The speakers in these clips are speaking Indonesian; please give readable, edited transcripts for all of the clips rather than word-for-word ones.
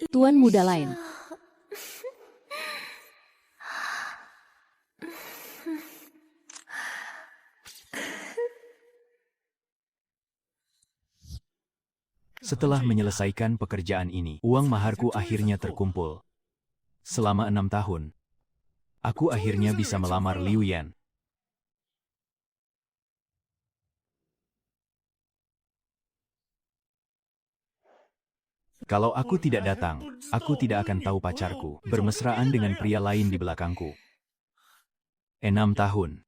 Tuan muda lain. Setelah menyelesaikan pekerjaan ini, uang maharku akhirnya terkumpul. Selama 6 tahun, aku akhirnya bisa melamar Liu Yan. Kalau aku tidak datang, aku tidak akan tahu pacarku bermesraan dengan pria lain di belakangku. 6 tahun.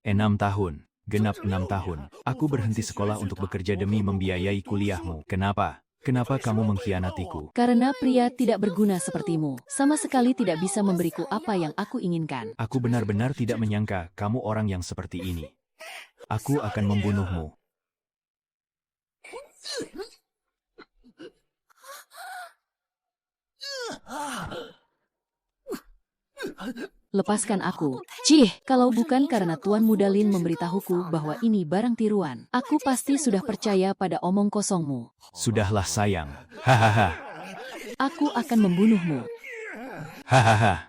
6 tahun. Genap 6 tahun. Aku berhenti sekolah untuk bekerja demi membiayai kuliahmu. Kenapa? Kenapa kamu mengkhianatiku? Karena pria tidak berguna sepertimu. Sama sekali tidak bisa memberiku apa yang aku inginkan. Aku benar-benar tidak menyangka kamu orang yang seperti ini. Aku akan membunuhmu. Lepaskan aku. Cih, kalau bukan karena Tuan Muda Lin memberitahuku bahwa ini barang tiruan, aku pasti sudah percaya pada omong kosongmu. Sudahlah sayang. Hahaha. Aku akan membunuhmu. Hahaha.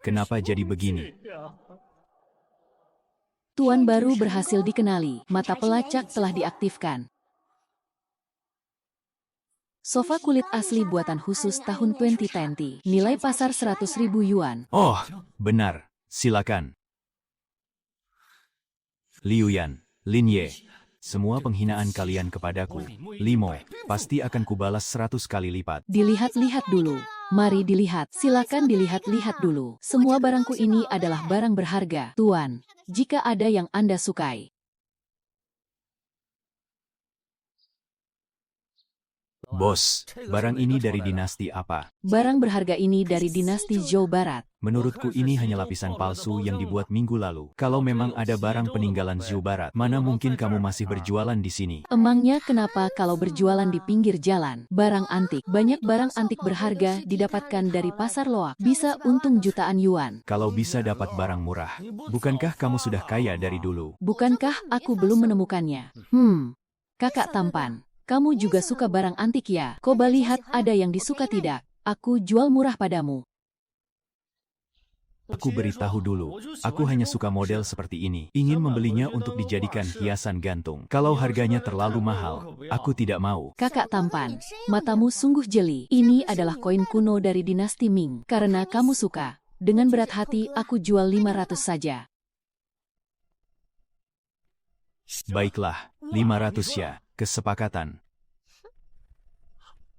Kenapa jadi begini? Tuan baru berhasil dikenali. Mata pelacak telah diaktifkan. Sofa kulit asli buatan khusus tahun 2020. Nilai pasar 100.000 yuan. Oh, benar. Silakan. Liu Yan, Lin Ye. Semua penghinaan kalian kepadaku, Limo, pasti akan kubalas 100 kali lipat. Dilihat-lihat dulu. Mari dilihat. Silakan dilihat-lihat dulu. Semua barangku ini adalah barang berharga, Tuan. Jika ada yang Anda sukai. Bos, barang ini dari dinasti apa? Barang berharga ini dari dinasti Zhou Barat. Menurutku ini hanya lapisan palsu yang dibuat minggu lalu. Kalau memang ada barang peninggalan Zhou Barat, mana mungkin kamu masih berjualan di sini? Emangnya kenapa kalau berjualan di pinggir jalan? Barang antik. Banyak barang antik berharga didapatkan dari pasar loak. Bisa untung jutaan yuan. Kalau bisa dapat barang murah, bukankah kamu sudah kaya dari dulu? Bukankah aku belum menemukannya? Kakak tampan. Kamu juga suka barang antik ya? Coba lihat ada yang disuka tidak? Aku jual murah padamu. Aku beritahu dulu, aku hanya suka model seperti ini. Ingin membelinya untuk dijadikan hiasan gantung. Kalau harganya terlalu mahal, aku tidak mau. Kakak tampan, matamu sungguh jeli. Ini adalah koin kuno dari dinasti Ming. Karena kamu suka, dengan berat hati aku jual 500 saja. Baiklah, 500 ya. Kesepakatan.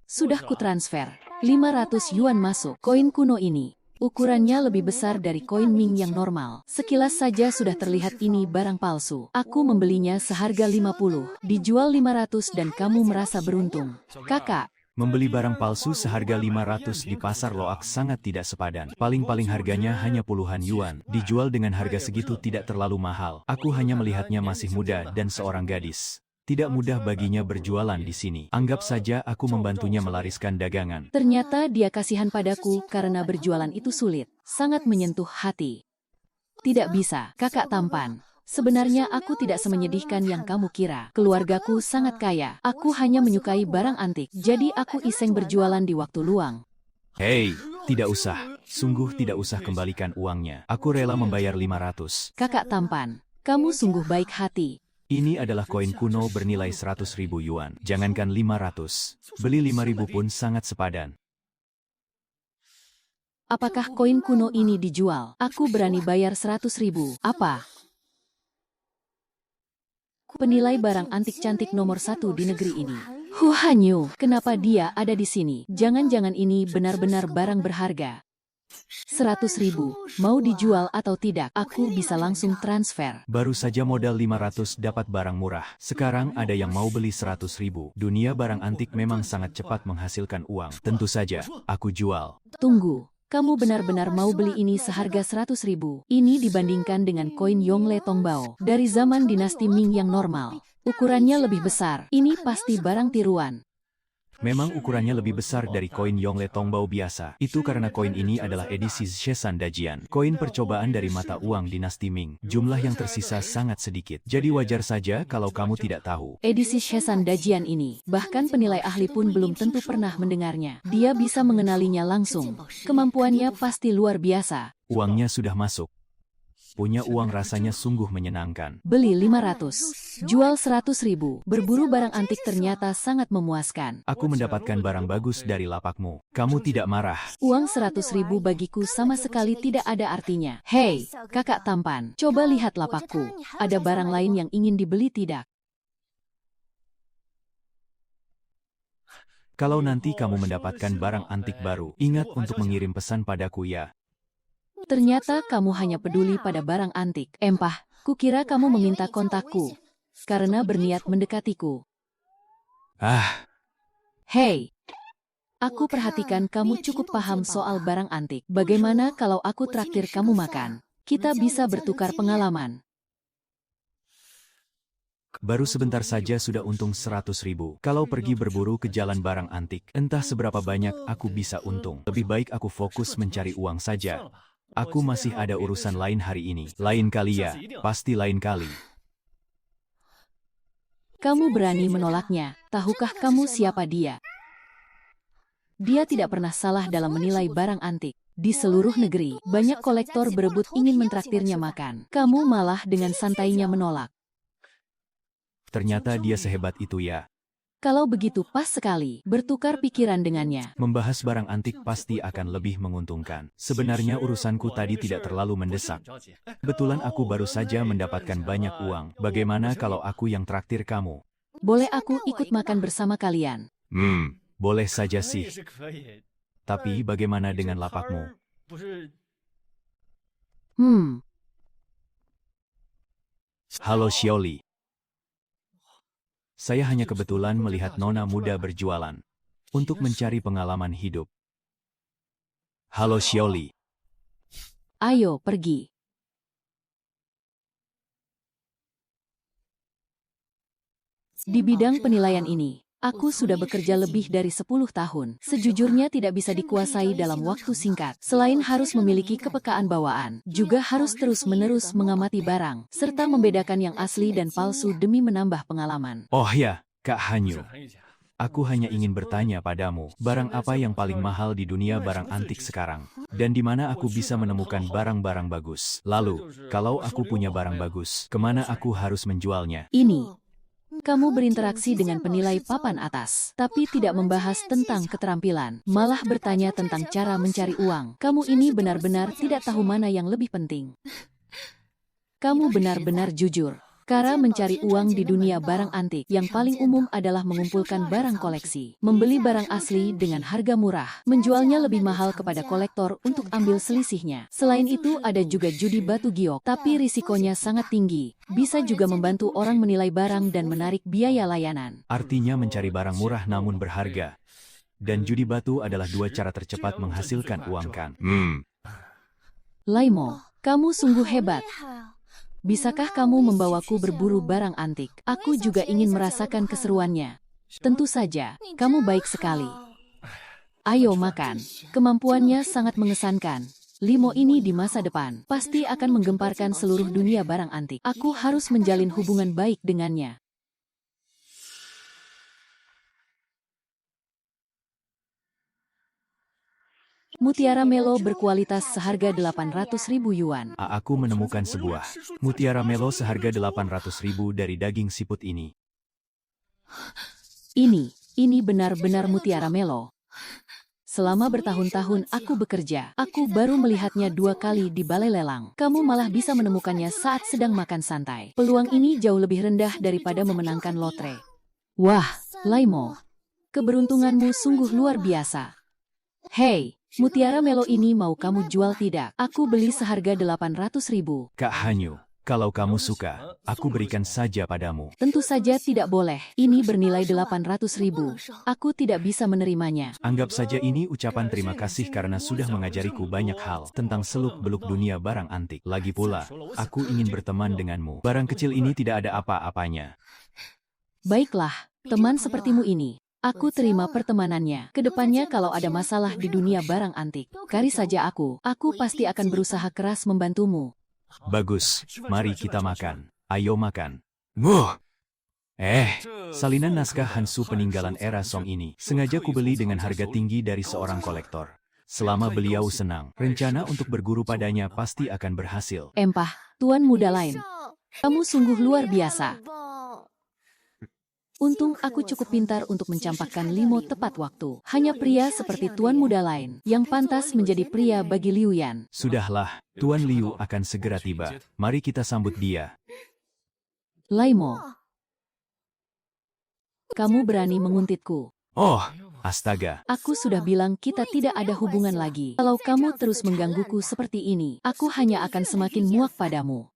Sudah kutransfer. 500 yuan masuk. Koin kuno ini. Ukurannya lebih besar dari koin Ming yang normal. Sekilas saja sudah terlihat ini barang palsu. Aku membelinya seharga 50. Dijual 500 dan kamu merasa beruntung. Kakak. Membeli barang palsu seharga 500 di pasar loak sangat tidak sepadan. Paling-paling harganya hanya puluhan yuan. Dijual dengan harga segitu tidak terlalu mahal. Aku hanya melihatnya masih muda dan seorang gadis. Tidak mudah baginya berjualan di sini. Anggap saja aku membantunya melariskan dagangan. Ternyata dia kasihan padaku karena berjualan itu sulit. Sangat menyentuh hati. Tidak bisa, kakak tampan. Sebenarnya aku tidak semenyedihkan yang kamu kira. Keluargaku sangat kaya. Aku hanya menyukai barang antik. Jadi aku iseng berjualan di waktu luang. Hei, tidak usah. Sungguh tidak usah kembalikan uangnya. Aku rela membayar 500. Kakak tampan, kamu sungguh baik hati. Ini adalah koin kuno bernilai 100.000 yuan. Jangankan 500. Beli 5.000 pun sangat sepadan. Apakah koin kuno ini dijual? Aku berani bayar 100.000. Apa? Penilai barang antik cantik nomor 1 di negeri ini. Hu Hanyu, kenapa dia ada di sini? Jangan-jangan ini benar-benar barang berharga. 100.000, mau dijual atau tidak, aku bisa langsung transfer. Baru saja modal 500 dapat barang murah. Sekarang ada yang mau beli 100.000. Dunia barang antik memang sangat cepat menghasilkan uang. Tentu saja, aku jual. Tunggu, kamu benar-benar mau beli ini seharga 100.000? Ini dibandingkan dengan koin Yongle Tongbao dari zaman dinasti Ming yang normal. Ukurannya lebih besar. Ini pasti barang tiruan. Memang ukurannya lebih besar dari koin Yongle Tongbao biasa. Itu karena koin ini adalah edisi Shesan Dajian. Koin percobaan dari mata uang dinasti Ming. Jumlah yang tersisa sangat sedikit. Jadi wajar saja kalau kamu tidak tahu. Edisi Shesan Dajian ini, bahkan penilai ahli pun belum tentu pernah mendengarnya. Dia bisa mengenalinya langsung. Kemampuannya pasti luar biasa. Uangnya sudah masuk. Punya uang rasanya sungguh menyenangkan. Beli 500, jual 100.000. Berburu barang antik ternyata sangat memuaskan. Aku mendapatkan barang bagus dari lapakmu. Kamu tidak marah. Uang 100.000 bagiku sama sekali tidak ada artinya. Hei, kakak tampan, coba lihat lapakku. Ada barang lain yang ingin dibeli tidak? Kalau nanti kamu mendapatkan barang antik baru, ingat untuk mengirim pesan padaku ya. Ternyata kamu hanya peduli pada barang antik. Empah, kukira kamu meminta kontakku karena berniat mendekatiku. Hei, aku perhatikan kamu cukup paham soal barang antik. Bagaimana kalau aku traktir kamu makan? Kita bisa bertukar pengalaman. Baru sebentar saja sudah untung 100.000. Kalau pergi berburu ke jalan barang antik, entah seberapa banyak aku bisa untung. Lebih baik aku fokus mencari uang saja. Aku masih ada urusan lain hari ini. Lain kali ya, pasti lain kali. Kamu berani menolaknya. Tahukah kamu siapa dia? Dia tidak pernah salah dalam menilai barang antik. Di seluruh negeri, banyak kolektor berebut ingin mentraktirnya makan. Kamu malah dengan santainya menolak. Ternyata dia sehebat itu ya. Kalau begitu pas sekali, bertukar pikiran dengannya. Membahas barang antik pasti akan lebih menguntungkan. Sebenarnya urusanku tadi tidak terlalu mendesak. Kebetulan aku baru saja mendapatkan banyak uang. Bagaimana kalau aku yang traktir kamu? Boleh aku ikut makan bersama kalian? Boleh saja sih. Tapi bagaimana dengan lapakmu? Halo Xiaoli. Saya hanya kebetulan melihat nona muda berjualan untuk mencari pengalaman hidup. Halo Xiaoli. Ayo pergi. Di bidang penilaian ini, aku sudah bekerja lebih dari 10 tahun. Sejujurnya tidak bisa dikuasai dalam waktu singkat. Selain harus memiliki kepekaan bawaan, juga harus terus-menerus mengamati barang, serta membedakan yang asli dan palsu demi menambah pengalaman. Oh ya, Kak Hanyu. Aku hanya ingin bertanya padamu, barang apa yang paling mahal di dunia barang antik sekarang? Dan di mana aku bisa menemukan barang-barang bagus? Lalu, kalau aku punya barang bagus, kemana aku harus menjualnya? Ini. Kamu berinteraksi dengan penilai papan atas, tapi tidak membahas tentang keterampilan, malah bertanya tentang cara mencari uang. Kamu ini benar-benar tidak tahu mana yang lebih penting. Kamu benar-benar jujur. Cara mencari uang di dunia barang antik yang paling umum adalah mengumpulkan barang koleksi, membeli barang asli dengan harga murah, menjualnya lebih mahal kepada kolektor untuk ambil selisihnya. Selain itu ada juga judi batu giok, tapi risikonya sangat tinggi. Bisa juga membantu orang menilai barang dan menarik biaya layanan. Artinya mencari barang murah namun berharga. Dan judi batu adalah dua cara tercepat menghasilkan uang kan? Laimo, kamu sungguh hebat. Bisakah kamu membawaku berburu barang antik? Aku juga ingin merasakan keseruannya. Tentu saja, kamu baik sekali. Ayo makan. Kemampuannya sangat mengesankan. Limo ini di masa depan pasti akan menggemparkan seluruh dunia barang antik. Aku harus menjalin hubungan baik dengannya. Mutiara Melo berkualitas seharga 800.000 yuan. Aku menemukan sebuah mutiara Melo seharga 800.000 dari daging siput ini. Ini benar-benar mutiara Melo. Selama bertahun-tahun aku bekerja, aku baru melihatnya 2 kali di balai lelang. Kamu malah bisa menemukannya saat sedang makan santai. Peluang ini jauh lebih rendah daripada memenangkan lotre. Wah, Laimo, keberuntunganmu sungguh luar biasa. Hei, mutiara Melo ini mau kamu jual tidak? Aku beli seharga 800.000. Kak Hanyu, kalau kamu suka, aku berikan saja padamu. Tentu saja tidak boleh. Ini bernilai 800.000. Aku tidak bisa menerimanya. Anggap saja ini ucapan terima kasih karena sudah mengajariku banyak hal tentang seluk-beluk dunia barang antik. Lagi pula, aku ingin berteman denganmu. Barang kecil ini tidak ada apa-apanya. Baiklah, teman sepertimu ini Aku terima pertemanannya. Kedepannya kalau ada masalah di dunia barang antik, cari saja aku. Aku pasti akan berusaha keras membantumu. Bagus, mari kita makan. Ayo makan. Salinan naskah Hansu peninggalan era Song ini sengaja kubeli dengan harga tinggi dari seorang kolektor. Selama beliau senang, rencana untuk berguru padanya pasti akan berhasil. Empah, tuan muda lain. Kamu sungguh luar biasa. Untung aku cukup pintar untuk mencampakkan Limo tepat waktu. Hanya pria seperti tuan muda lain yang pantas menjadi pria bagi Liu Yan. Sudahlah, Tuan Liu akan segera tiba. Mari kita sambut dia. Laimo, kamu berani menguntitku. Oh, astaga. Aku sudah bilang kita tidak ada hubungan lagi. Kalau kamu terus menggangguku seperti ini, aku hanya akan semakin muak padamu.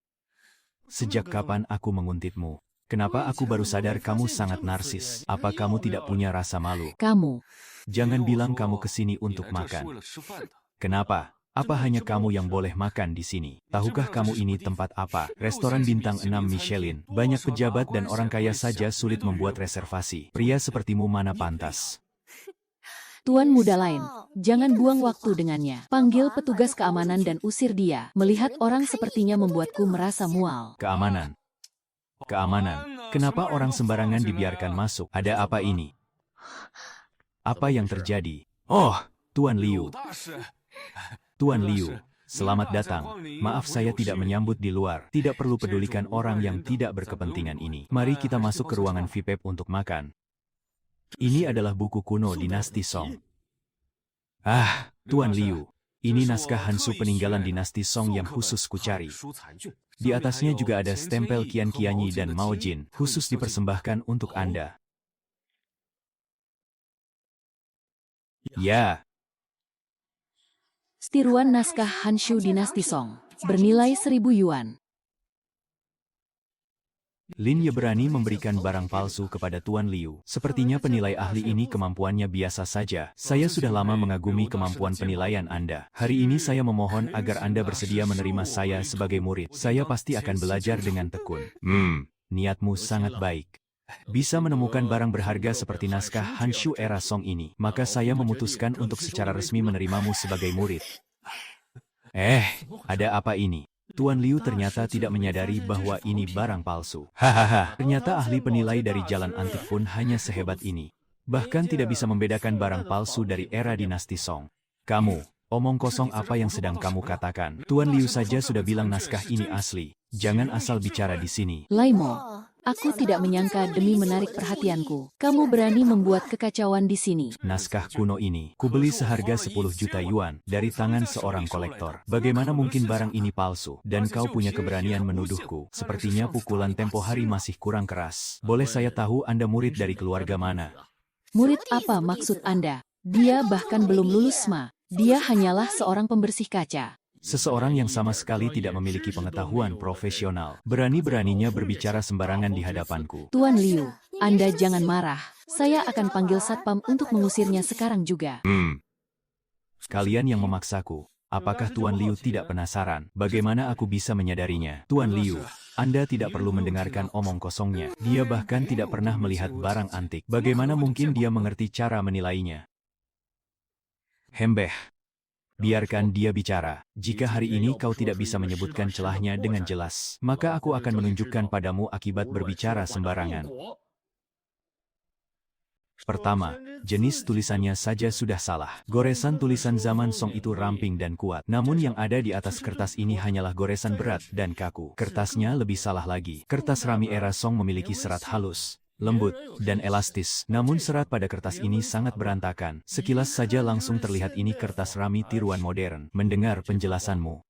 Sejak kapan aku menguntitmu? Kenapa aku baru sadar kamu sangat narsis? Apa kamu tidak punya rasa malu? Kamu, Jangan bilang kamu kesini untuk makan. Kenapa? Apa hanya kamu yang boleh makan di sini? Tahukah kamu ini tempat apa? Restoran bintang 6 Michelin. Banyak pejabat dan orang kaya saja sulit membuat reservasi. Pria sepertimu mana pantas? tuan muda lain, jangan buang waktu dengannya. Panggil petugas keamanan dan usir dia. Melihat orang sepertinya membuatku merasa mual. Keamanan. Keamanan. Kenapa orang sembarangan dibiarkan masuk? Ada apa ini? Apa yang terjadi? Oh, Tuan Liu. Tuan Liu, selamat datang. Maaf saya tidak menyambut di luar. Tidak perlu pedulikan orang yang tidak berkepentingan ini. Mari kita masuk ke ruangan VIP untuk makan. Ini adalah buku kuno dinasti Song. Tuan Liu. Ini naskah Hansu peninggalan dinasti Song yang khusus kucari. Di atasnya juga ada stempel Qian Qianyi dan Mao Jin, khusus dipersembahkan untuk Anda. Ya, Tiruan naskah Hanshu dinasti Song, bernilai 1.000 yuan. Lin Ye berani memberikan barang palsu kepada Tuan Liu. Sepertinya penilai ahli ini kemampuannya biasa saja. Saya sudah lama mengagumi kemampuan penilaian Anda. Hari ini saya memohon agar Anda bersedia menerima saya sebagai murid. Saya pasti akan belajar dengan tekun. Niatmu sangat baik. Bisa menemukan barang berharga seperti naskah Hanshu era Song ini. Maka saya memutuskan untuk secara resmi menerimamu sebagai murid. Ada apa ini? Tuan Liu ternyata tidak menyadari bahwa ini barang palsu. Ternyata ahli penilai dari jalan antik pun hanya sehebat ini. Bahkan tidak bisa membedakan barang palsu dari era dinasti Song. Kamu, omong kosong apa yang sedang kamu katakan? Tuan Liu saja sudah bilang naskah ini asli. Jangan asal bicara di sini. Laimo, aku tidak menyangka demi menarik perhatianku, kamu berani membuat kekacauan di sini. Naskah kuno ini, kubeli seharga 10 juta yuan dari tangan seorang kolektor. Bagaimana mungkin barang ini palsu? Dan kau punya keberanian menuduhku. Sepertinya pukulan tempo hari masih kurang keras. Boleh saya tahu Anda murid dari keluarga mana? Murid apa maksud Anda? Dia bahkan belum lulus SMA. Dia hanyalah seorang pembersih kaca. Seseorang yang sama sekali tidak memiliki pengetahuan profesional. Berani-beraninya berbicara sembarangan di hadapanku. Tuan Liu, Anda jangan marah. Saya akan panggil satpam untuk mengusirnya sekarang juga. Kalian yang memaksaku. Apakah Tuan Liu tidak penasaran? Bagaimana aku bisa menyadarinya? Tuan Liu, Anda tidak perlu mendengarkan omong kosongnya. Dia bahkan tidak pernah melihat barang antik. Bagaimana mungkin dia mengerti cara menilainya? Hembeh. Biarkan dia bicara. Jika hari ini kau tidak bisa menyebutkan celahnya dengan jelas, maka aku akan menunjukkan padamu akibat berbicara sembarangan. Pertama, jenis tulisannya saja sudah salah. Goresan tulisan zaman Song itu ramping dan kuat. Namun yang ada di atas kertas ini hanyalah goresan berat dan kaku. Kertasnya lebih salah lagi. Kertas rami era Song memiliki serat halus, lembut, dan elastis. Namun serat pada kertas ini sangat berantakan. Sekilas saja langsung terlihat ini kertas rami tiruan modern. Mendengar penjelasanmu,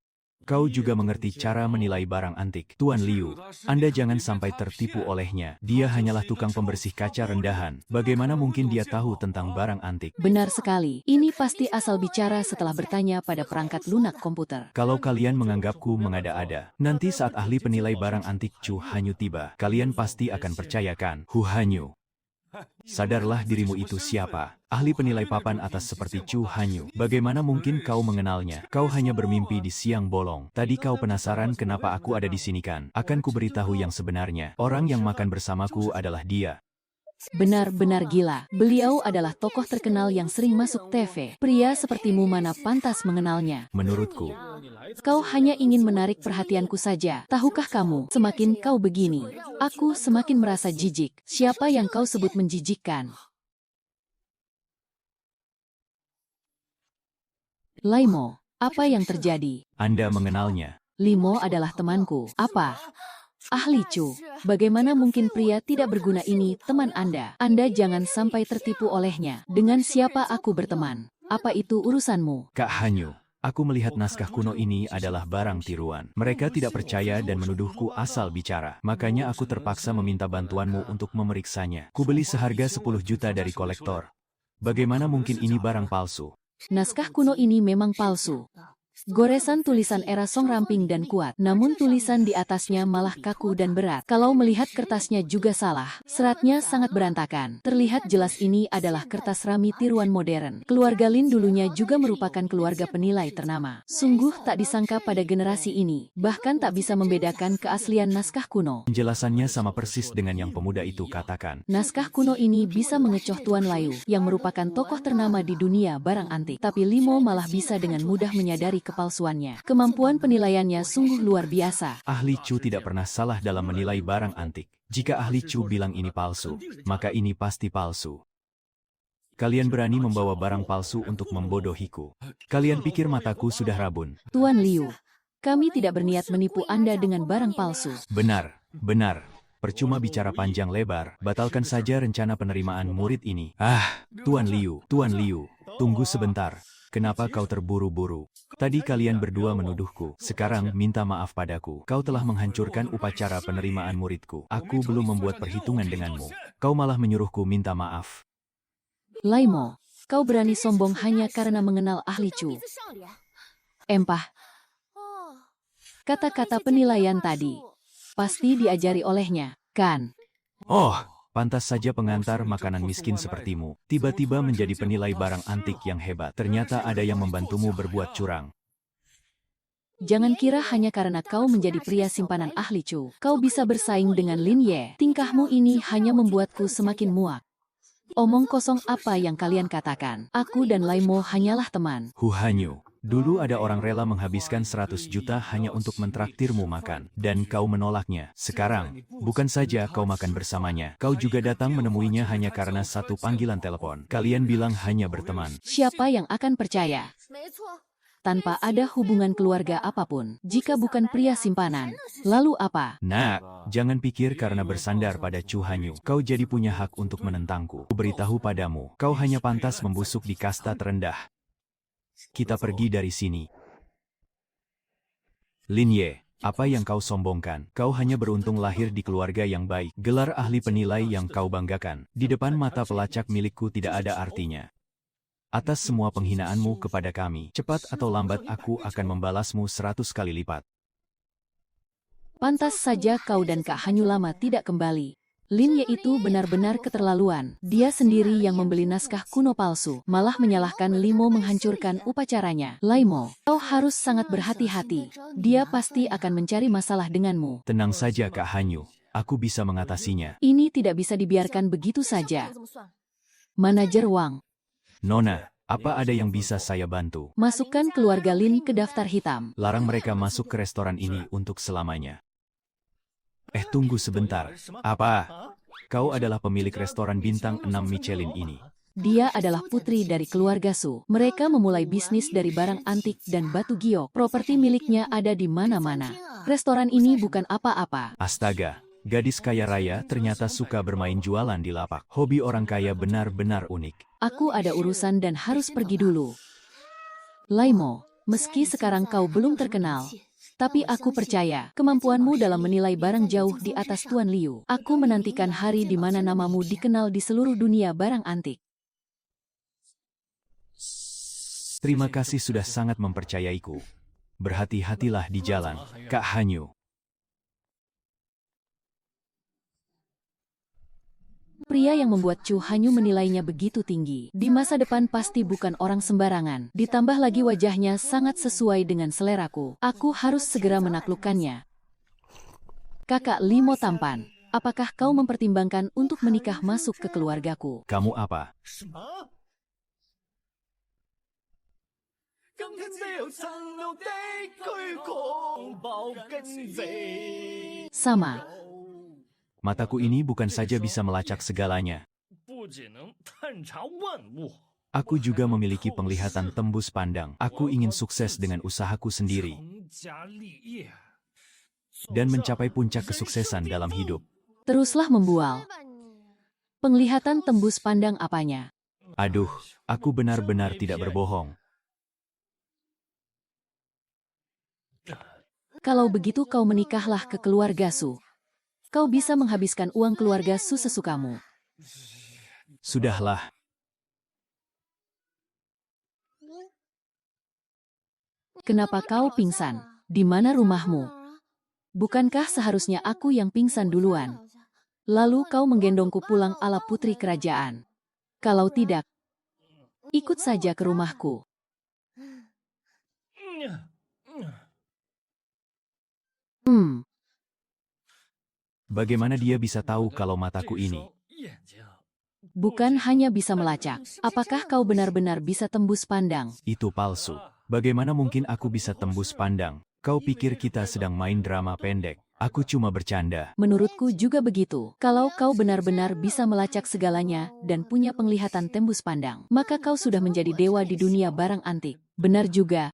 kau juga mengerti cara menilai barang antik. Tuan Liu, Anda jangan sampai tertipu olehnya. Dia hanyalah tukang pembersih kaca rendahan. Bagaimana mungkin dia tahu tentang barang antik? Benar sekali. Ini pasti asal bicara setelah bertanya pada perangkat lunak komputer. Kalau kalian menganggapku mengada-ada, nanti saat ahli penilai barang antik Chu Hanyu tiba, kalian pasti akan percayakan. Hu Hanyu. Sadarlah dirimu itu siapa? Ahli penilai papan atas seperti Chu Hanyu. Bagaimana mungkin kau mengenalnya? Kau hanya bermimpi di siang bolong. Tadi kau penasaran kenapa aku ada di sini kan? Akan kuberitahu yang sebenarnya. Orang yang makan bersamaku adalah dia. Benar-benar gila. Beliau adalah tokoh terkenal yang sering masuk TV. Pria sepertimu mana pantas mengenalnya. Menurutku, Kau hanya ingin menarik perhatianku saja. Tahukah kamu, semakin kau begini, aku semakin merasa jijik. Siapa yang kau sebut menjijikkan? Laimo, apa yang terjadi? Anda mengenalnya. Limo adalah temanku. Apa? Ahli Chu, bagaimana mungkin pria tidak berguna ini teman Anda? Anda jangan sampai tertipu olehnya. Dengan siapa aku berteman? Apa itu urusanmu? Kak Hanyu, aku melihat naskah kuno ini adalah barang tiruan. Mereka tidak percaya dan menuduhku asal bicara. Makanya aku terpaksa meminta bantuanmu untuk memeriksanya. Kubeli seharga 10 juta dari kolektor. Bagaimana mungkin ini barang palsu? Naskah kuno ini memang palsu. Goresan tulisan era Song ramping dan kuat, namun tulisan di atasnya malah kaku dan berat. Kalau melihat kertasnya juga salah, seratnya sangat berantakan. Terlihat jelas ini adalah kertas rami tiruan modern. Keluarga Lin dulunya juga merupakan keluarga penilai ternama. Sungguh tak disangka pada generasi ini, bahkan tak bisa membedakan keaslian naskah kuno. Penjelasannya sama persis dengan yang pemuda itu katakan. Naskah kuno ini bisa mengecoh Tuan Layu, yang merupakan tokoh ternama di dunia barang antik. Tapi Limo malah bisa dengan mudah menyadari kepalsuannya. Kemampuan penilaiannya sungguh luar biasa. Ahli Chu tidak pernah salah dalam menilai barang antik. Jika ahli Chu bilang ini palsu, maka ini pasti palsu. Kalian berani membawa barang palsu untuk membodohiku. Kalian pikir mataku sudah rabun? Tuan Liu, kami tidak berniat menipu Anda dengan barang palsu. Benar, benar. Percuma bicara panjang lebar, batalkan saja rencana penerimaan murid ini. Tuan Liu, tunggu sebentar. Kenapa kau terburu-buru? Tadi kalian berdua menuduhku, sekarang minta maaf padaku. Kau telah menghancurkan upacara penerimaan muridku. Aku belum membuat perhitungan denganmu. Kau malah menyuruhku minta maaf. Laimo, kau berani sombong hanya karena mengenal ahli Chu. Empah. Kata-kata penilaian tadi pasti diajari olehnya, kan? Oh, pantas saja pengantar makanan miskin sepertimu tiba-tiba menjadi penilai barang antik yang hebat. Ternyata ada yang membantumu berbuat curang. Jangan kira hanya karena kau menjadi pria simpanan ahli Chu, kau bisa bersaing dengan Lin Ye. Tingkahmu ini hanya membuatku semakin muak. Omong kosong apa yang kalian katakan? Aku dan Laimo hanyalah teman. Hu Hanyu, dulu ada orang rela menghabiskan 100 juta hanya untuk mentraktirmu makan, dan kau menolaknya. Sekarang, bukan saja kau makan bersamanya, kau juga datang menemuinya hanya karena satu panggilan telepon. Kalian bilang hanya berteman. Siapa yang akan percaya? Tanpa ada hubungan keluarga apapun, jika bukan pria simpanan. Lalu apa? Nak, jangan pikir karena bersandar pada Chu Hanyu, kau jadi punya hak untuk menentangku. Ku beritahu padamu, kau hanya pantas membusuk di kasta terendah. Kita pergi dari sini. Lin Ye, apa yang kau sombongkan? Kau hanya beruntung lahir di keluarga yang baik. Gelar ahli penilai yang kau banggakan, di depan mata pelacak milikku tidak ada artinya. Atas semua penghinaanmu kepada kami, cepat atau lambat aku akan membalasmu 100 kali lipat. Pantas saja kau dan Kak Hanyu lama tidak kembali. Lin Ye itu benar-benar keterlaluan. Dia sendiri yang membeli naskah kuno palsu, malah menyalahkan Limo menghancurkan upacaranya. Laimo, kau harus sangat berhati-hati. Dia pasti akan mencari masalah denganmu. Tenang saja Kak Hanyu, aku bisa mengatasinya. Ini tidak bisa dibiarkan begitu saja. Manajer Wang, Nona, apa ada yang bisa saya bantu? masukkan keluarga Lin ke daftar hitam. Larang mereka masuk ke restoran ini untuk selamanya. Tunggu sebentar. Apa? Kau adalah pemilik restoran bintang 6 Michelin ini. Dia adalah putri dari keluarga Su. Mereka memulai bisnis dari barang antik dan batu giok. Properti miliknya ada di mana-mana. Restoran ini bukan apa-apa. Astaga, gadis kaya raya ternyata suka bermain jualan di lapak. Hobi orang kaya benar-benar unik. Aku ada urusan dan harus pergi dulu. Laimo, meski sekarang kau belum terkenal, tapi aku percaya kemampuanmu dalam menilai barang jauh di atas Tuan Liu. Aku menantikan hari di mana namamu dikenal di seluruh dunia barang antik. Terima kasih sudah sangat mempercayaiku. Berhati-hatilah di jalan, Kak Hanyu. Pria yang membuat Chu Hanyu menilainya begitu tinggi. Di masa depan pasti bukan orang sembarangan. Ditambah lagi wajahnya sangat sesuai dengan seleraku. Aku harus segera menaklukkannya. Kakak Limo tampan. Apakah kau mempertimbangkan untuk menikah masuk ke keluargaku? Kamu apa? Sama. Mataku ini bukan saja bisa melacak segalanya. Aku juga memiliki penglihatan tembus pandang. Aku ingin sukses dengan usahaku sendiri dan mencapai puncak kesuksesan dalam hidup. Teruslah membual. Penglihatan tembus pandang apanya? Aduh, aku benar-benar tidak berbohong. Kalau begitu kau menikahlah ke keluarga Su. Kau bisa menghabiskan uang keluarga Su sesukamu. Sudahlah. Kenapa kau pingsan? Di mana rumahmu? Bukankah seharusnya aku yang pingsan duluan? Lalu kau menggendongku pulang ala putri kerajaan. Kalau tidak, ikut saja ke rumahku. Bagaimana dia bisa tahu kalau mataku ini? Bukan hanya bisa melacak. Apakah kau benar-benar bisa tembus pandang? Itu palsu. Bagaimana mungkin aku bisa tembus pandang? Kau pikir kita sedang main drama pendek? Aku cuma bercanda. Menurutku juga begitu. Kalau kau benar-benar bisa melacak segalanya dan punya penglihatan tembus pandang, maka kau sudah menjadi dewa di dunia barang antik. Benar juga.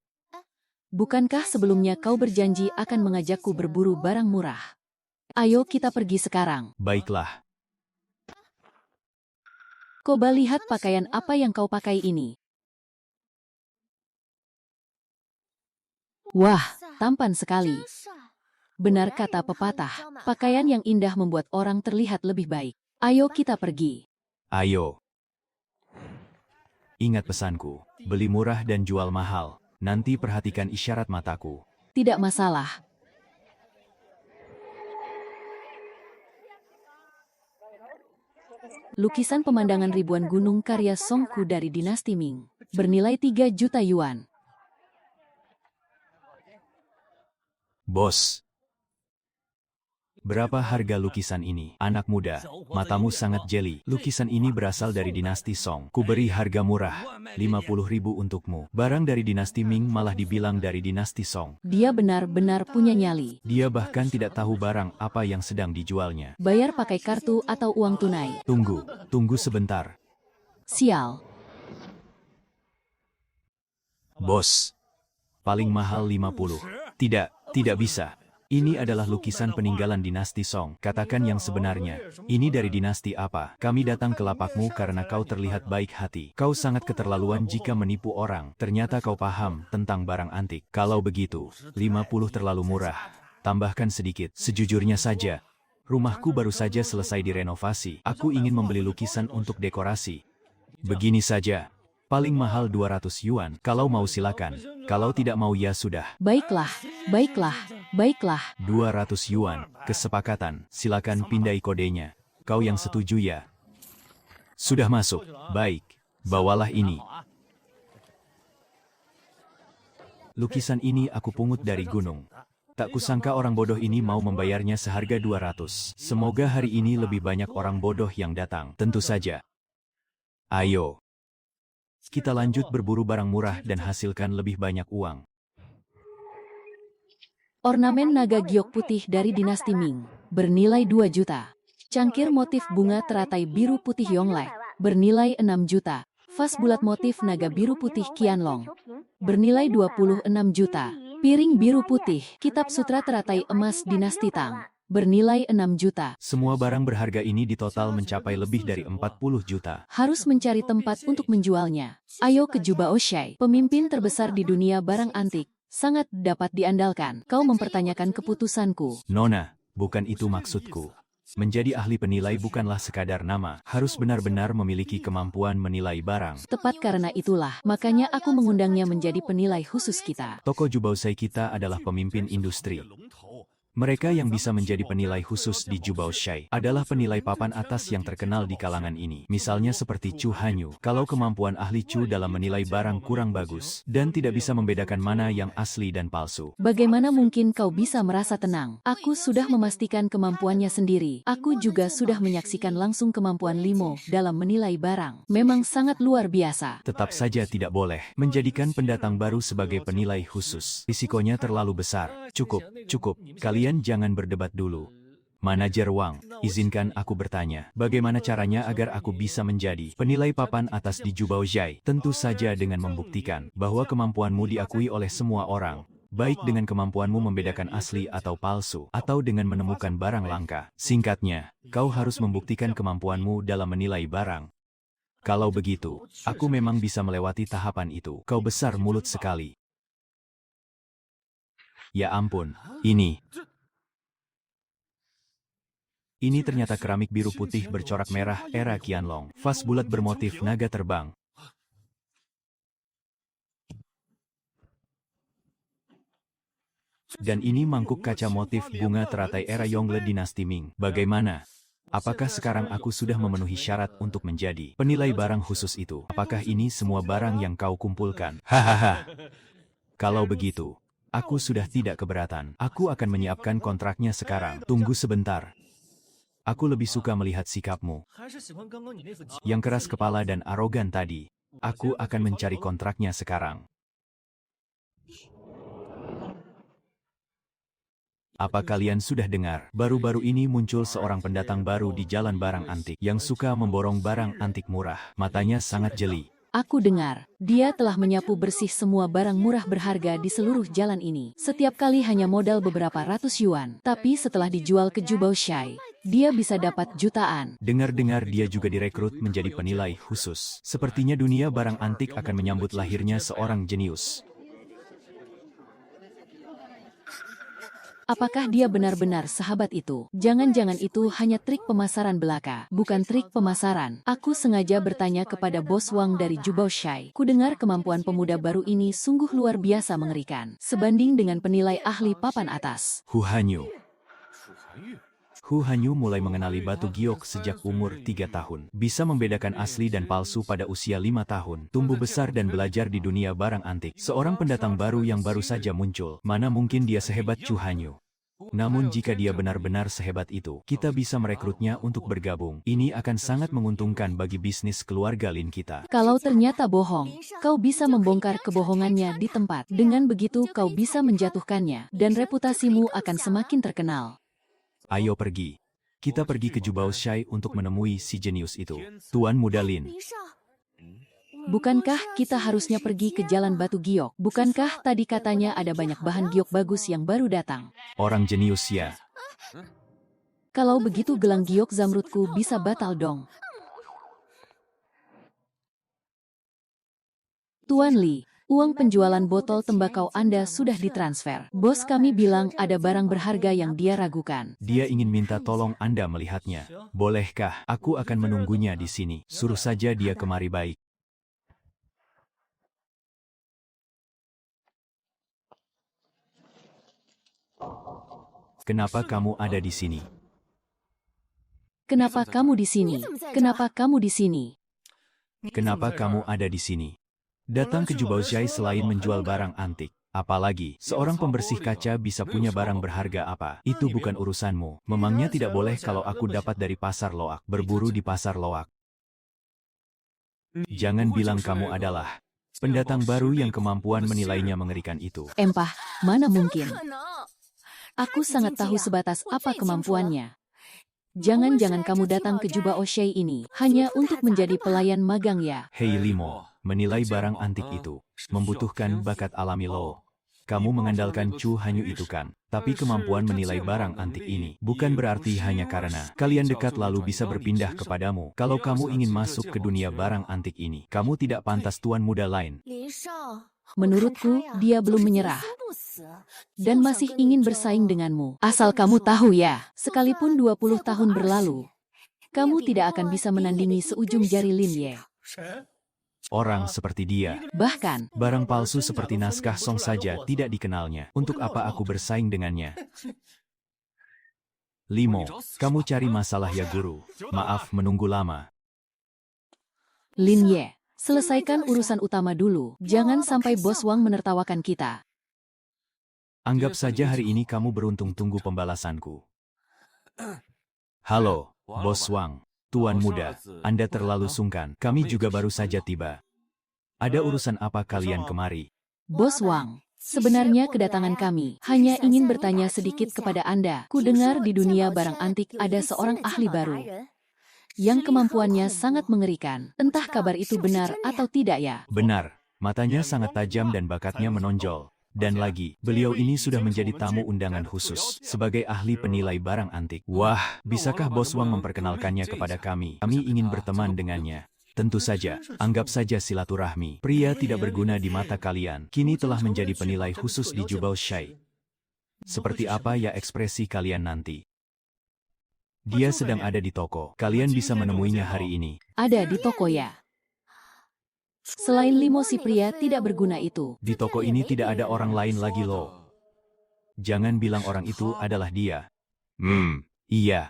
Bukankah sebelumnya kau berjanji akan mengajakku berburu barang murah? Ayo kita pergi sekarang. Baiklah. Coba lihat pakaian apa yang kau pakai ini. Wah, tampan sekali. Benar kata pepatah, pakaian yang indah membuat orang terlihat lebih baik. Ayo kita pergi. Ayo. Ingat pesanku, beli murah dan jual mahal. Nanti perhatikan isyarat mataku. Tidak masalah. Lukisan pemandangan ribuan gunung karya Songku dari dinasti Ming. Bernilai 3 juta yuan. Bos. Berapa harga lukisan ini? Anak muda, matamu sangat jeli. Lukisan ini berasal dari dinasti Song. Ku beri harga murah, 50.000 untukmu. Barang dari dinasti Ming malah dibilang dari dinasti Song. Dia benar-benar punya nyali. Dia bahkan tidak tahu barang apa yang sedang dijualnya. Bayar pakai kartu atau uang tunai. Tunggu sebentar. Sial. Bos, paling mahal 50. Tidak bisa. Ini adalah lukisan peninggalan dinasti Song. Katakan yang sebenarnya. Ini dari dinasti apa? Kami datang ke lapakmu karena kau terlihat baik hati. Kau sangat keterlaluan jika menipu orang. Ternyata kau paham tentang barang antik. Kalau begitu, 50 terlalu murah. Tambahkan sedikit. Sejujurnya saja, rumahku baru saja selesai direnovasi. Aku ingin membeli lukisan untuk dekorasi. Begini saja. Paling mahal 200 yuan. Kalau mau silakan. Kalau tidak mau ya sudah. Baiklah. 200 yuan. Kesepakatan. Silakan pindai kodenya. Kau yang setuju ya? Sudah masuk. Baik. Bawalah ini. Lukisan ini aku pungut dari gunung. Tak kusangka orang bodoh ini mau membayarnya seharga 200. Semoga hari ini lebih banyak orang bodoh yang datang. Tentu saja. Ayo. Kita lanjut berburu barang murah dan hasilkan lebih banyak uang. Ornamen naga giok putih dari dinasti Ming. Bernilai 2 juta. Cangkir motif bunga teratai biru putih Yonglek. Bernilai 6 juta. Vas bulat motif naga biru putih Qianlong. Bernilai 26 juta. Piring biru putih. Kitab sutra teratai emas dinasti Tang. Bernilai 6 juta. Semua barang berharga ini di total mencapai lebih dari 40 juta. Harus mencari tempat untuk menjualnya. Ayo ke Juba Oshai, pemimpin terbesar di dunia barang antik. Sangat dapat diandalkan. Kau mempertanyakan keputusanku. Nona, bukan itu maksudku. Menjadi ahli penilai bukanlah sekadar nama. Harus benar-benar memiliki kemampuan menilai barang. Tepat karena itulah, makanya aku mengundangnya menjadi penilai khusus kita. Toko Juba Oshai kita adalah pemimpin industri. Mereka yang bisa menjadi penilai khusus di Jubao Shai adalah penilai papan atas yang terkenal di kalangan ini. Misalnya seperti Chu Hanyu. Kalau kemampuan ahli Chu dalam menilai barang kurang bagus dan tidak bisa membedakan mana yang asli dan palsu. Bagaimana mungkin kau bisa merasa tenang? Aku sudah memastikan kemampuannya sendiri. Aku juga sudah menyaksikan langsung kemampuan Limo dalam menilai barang. Memang sangat luar biasa. Tetap saja tidak boleh menjadikan pendatang baru sebagai penilai khusus. Risikonya terlalu besar. Cukup. Kalian jangan berdebat dulu. Manajer Wang, izinkan aku bertanya, bagaimana caranya agar aku bisa menjadi penilai papan atas di Jubao Shai? Tentu saja dengan membuktikan bahwa kemampuanmu diakui oleh semua orang. Baik dengan kemampuanmu membedakan asli atau palsu, atau dengan menemukan barang langka. Singkatnya, kau harus membuktikan kemampuanmu dalam menilai barang. Kalau begitu, aku memang bisa melewati tahapan itu. Kau besar mulut sekali. Ya ampun, ini ternyata keramik biru putih bercorak merah era Qianlong. Vas bulat bermotif naga terbang. Dan ini mangkuk kaca motif bunga teratai era Yongle dinasti Ming. Bagaimana? Apakah sekarang aku sudah memenuhi syarat untuk menjadi penilai barang khusus itu? Apakah ini semua barang yang kau kumpulkan? Hahaha. Kalau begitu, aku sudah tidak keberatan. Aku akan menyiapkan kontraknya sekarang. Tunggu sebentar. Aku lebih suka melihat sikapmu yang keras kepala dan arogan tadi. Aku akan mencari kontraknya sekarang. Apa kalian sudah dengar? Baru-baru ini muncul seorang pendatang baru di jalan barang antik yang suka memborong barang antik murah. Matanya sangat jeli. Aku dengar, dia telah menyapu bersih semua barang murah berharga di seluruh jalan ini. Setiap kali hanya modal beberapa ratus yuan. Tapi setelah dijual ke Jubao Shai, dia bisa dapat jutaan. Dengar-dengar dia juga direkrut menjadi penilai khusus. Sepertinya dunia barang antik akan menyambut lahirnya seorang jenius. Apakah dia benar-benar sahabat itu? Jangan-jangan itu hanya trik pemasaran belaka, bukan trik pemasaran. Aku sengaja bertanya kepada bos Wang dari Jubao Shai. Kudengar kemampuan pemuda baru ini sungguh luar biasa mengerikan, sebanding dengan penilai ahli papan atas. Hu Hanyu mulai mengenali batu giok sejak umur 3 tahun. Bisa membedakan asli dan palsu pada usia 5 tahun. Tumbuh besar dan belajar di dunia barang antik. Seorang pendatang baru yang baru saja muncul. Mana mungkin dia sehebat Chu Hanyu. Namun jika dia benar-benar sehebat itu, kita bisa merekrutnya untuk bergabung. Ini akan sangat menguntungkan bagi bisnis keluarga Lin kita. Kalau ternyata bohong, kau bisa membongkar kebohongannya di tempat. Dengan begitu kau bisa menjatuhkannya, dan reputasimu akan semakin terkenal. Ayo pergi. Kita pergi ke Jubao Shai untuk menemui si jenius itu. Tuan Muda Lin. Bukankah kita harusnya pergi ke Jalan Batu Giok? Bukankah tadi katanya ada banyak bahan giok bagus yang baru datang? Orang jenius ya. Kalau begitu gelang giok zamrudku bisa batal dong. Tuan Li, uang penjualan botol tembakau Anda sudah ditransfer. Bos kami bilang ada barang berharga yang dia ragukan. Dia ingin minta tolong Anda melihatnya. Bolehkah? Aku akan menunggunya di sini. Suruh saja dia kemari baik. Kenapa kamu ada di sini? Kenapa kamu di sini? Kenapa kamu di sini? Kenapa kamu ada di sini? Datang ke Jubao Shai selain menjual barang antik. Apalagi, seorang pembersih kaca bisa punya barang berharga apa? Itu bukan urusanmu. Memangnya tidak boleh kalau aku dapat dari pasar loak, berburu di pasar loak. Jangan bilang kamu adalah pendatang baru yang kemampuan menilainya mengerikan itu. Empah, mana mungkin? Aku sangat tahu sebatas apa kemampuannya. Jangan-jangan kamu datang ke Jubao Shai ini hanya untuk menjadi pelayan magang ya? Hei Limo, menilai barang antik itu membutuhkan bakat alami lo. Kamu mengandalkan Chu Hanyu itu kan? Tapi kemampuan menilai barang antik ini bukan berarti hanya karena kalian dekat lalu bisa berpindah kepadamu. Kalau kamu ingin masuk ke dunia barang antik ini, kamu tidak pantas tuan muda lain. Menurutku, dia belum menyerah. Dan masih ingin bersaing denganmu. Asal kamu tahu ya, sekalipun 20 tahun berlalu, kamu tidak akan bisa menandingi seujung jari Lin Ye. Orang seperti dia. Bahkan, Barang palsu seperti naskah Song saja tidak dikenalnya. Untuk apa aku bersaing dengannya? Limo, kamu cari masalah ya guru. Maaf menunggu lama. Lin Ye, selesaikan urusan utama dulu. Jangan sampai Bos Wang menertawakan kita. Anggap saja hari ini kamu beruntung tunggu pembalasanku. Halo, Bos Wang. Tuan muda, Anda terlalu sungkan. Kami juga baru saja tiba. Ada urusan apa kalian kemari? Bos Wang, sebenarnya kedatangan kami hanya ingin bertanya sedikit kepada Anda. Ku dengar di dunia barang antik ada seorang ahli baru yang kemampuannya sangat mengerikan. Entah kabar itu benar atau tidak ya? Benar, matanya sangat tajam dan bakatnya menonjol. Dan lagi, beliau ini sudah menjadi tamu undangan khusus sebagai ahli penilai barang antik. Wah, bisakah Bos Wang memperkenalkannya kepada kami? Kami ingin berteman dengannya. Tentu saja, anggap saja silaturahmi. Pria tidak berguna di mata kalian, kini telah menjadi penilai khusus di Jubao Shai. Seperti apa ya ekspresi kalian nanti? Dia sedang ada di toko. Kalian bisa menemuinya hari ini. Ada di toko ya? Selain Limo si pria tidak berguna itu. Di toko ini tidak ada orang lain lagi loh. Jangan bilang orang itu adalah dia. Iya.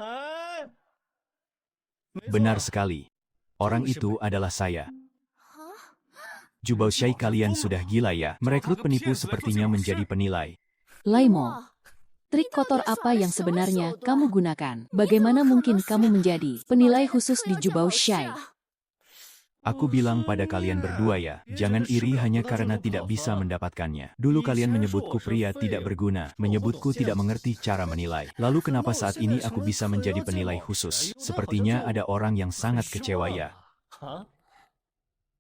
Benar sekali. Orang itu adalah saya. Jubao Shai, kalian sudah gila ya. Merekrut penipu sepertinya menjadi penilai. Laimo, trik kotor apa yang sebenarnya kamu gunakan? Bagaimana mungkin kamu menjadi penilai khusus di Jubao Shai? Aku bilang pada kalian berdua ya, jangan iri hanya karena tidak bisa mendapatkannya. Dulu kalian menyebutku pria tidak berguna, menyebutku tidak mengerti cara menilai. Lalu kenapa saat ini aku bisa menjadi penilai khusus? Sepertinya ada orang yang sangat kecewa ya.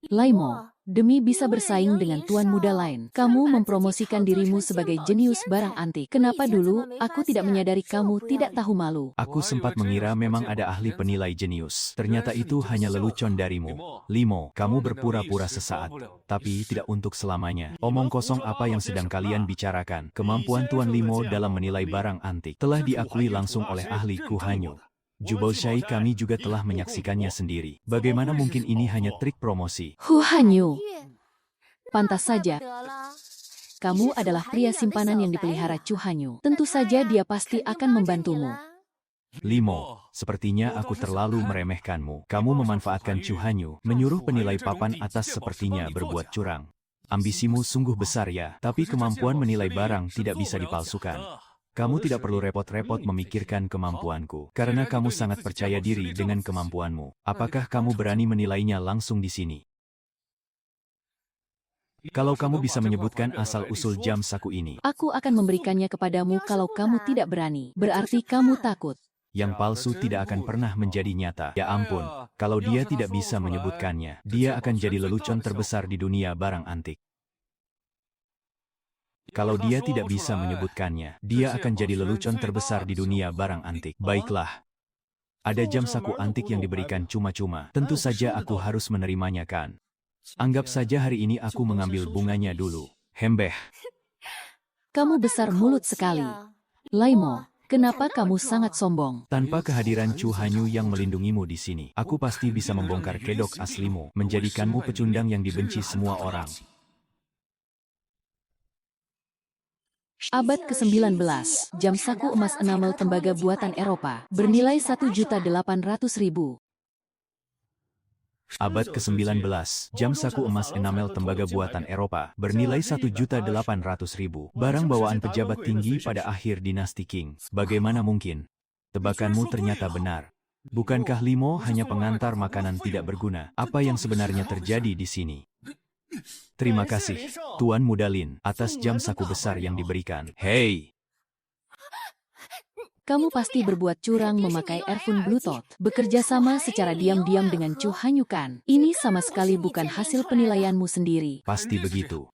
Laimo, demi bisa bersaing dengan tuan muda lain, kamu mempromosikan dirimu sebagai jenius barang antik. Kenapa dulu aku tidak menyadari kamu tidak tahu malu? Aku sempat mengira memang ada ahli penilai jenius. Ternyata itu hanya lelucon darimu. Limo, kamu berpura-pura sesaat, tapi tidak untuk selamanya. Omong kosong apa yang sedang kalian bicarakan? Kemampuan Tuan Limo dalam menilai barang antik telah diakui langsung oleh ahli Ku Hanyu. Jubao Shai, kami juga telah menyaksikannya sendiri. Bagaimana mungkin ini hanya trik promosi? Hu Hanyu, pantas saja. Kamu adalah pria simpanan yang dipelihara Chu Hanyu. Tentu saja dia pasti akan membantumu. Limo, sepertinya aku terlalu meremehkanmu. Kamu memanfaatkan Chu Hanyu, menyuruh penilai papan atas sepertinya berbuat curang. Ambisimu sungguh besar ya, tapi kemampuan menilai barang tidak bisa dipalsukan. Kamu tidak perlu repot-repot memikirkan kemampuanku, karena kamu sangat percaya diri dengan kemampuanmu. Apakah kamu berani menilainya langsung di sini? Kalau kamu bisa menyebutkan asal-usul jam saku ini, aku akan memberikannya kepadamu. Kalau kamu tidak berani, berarti kamu takut. Yang palsu tidak akan pernah menjadi nyata. Ya ampun, kalau dia tidak bisa menyebutkannya, dia akan jadi lelucon terbesar di dunia barang antik. Kalau dia tidak bisa menyebutkannya, dia akan jadi lelucon terbesar di dunia barang antik. Baiklah. Ada jam saku antik yang diberikan cuma-cuma. Tentu saja aku harus menerimanya kan. Anggap saja hari ini aku mengambil bunganya dulu. Hembeh. Kamu besar mulut sekali. Laimo, kenapa kamu sangat sombong? Tanpa kehadiran Chu Hanyu yang melindungimu di sini, aku pasti bisa membongkar kedok aslimu, menjadikanmu pecundang yang dibenci semua orang. Abad ke-19, jam saku emas enamel tembaga buatan Eropa, bernilai 1.800.000. Abad ke-19, jam saku emas enamel tembaga buatan Eropa, bernilai 1.800.000. Barang bawaan pejabat tinggi pada akhir dinasti Qing. Bagaimana mungkin? Tebakanmu ternyata benar. Bukankah Limo hanya pengantar makanan tidak berguna? Apa yang sebenarnya terjadi di sini? Terima kasih, Tuan Muda Lin, atas jam saku besar yang diberikan. Hei! Kamu pasti berbuat curang memakai earphone Bluetooth. Bekerja sama secara diam-diam dengan Chu Hanyu kan? Ini sama sekali bukan hasil penilaianmu sendiri. Pasti begitu.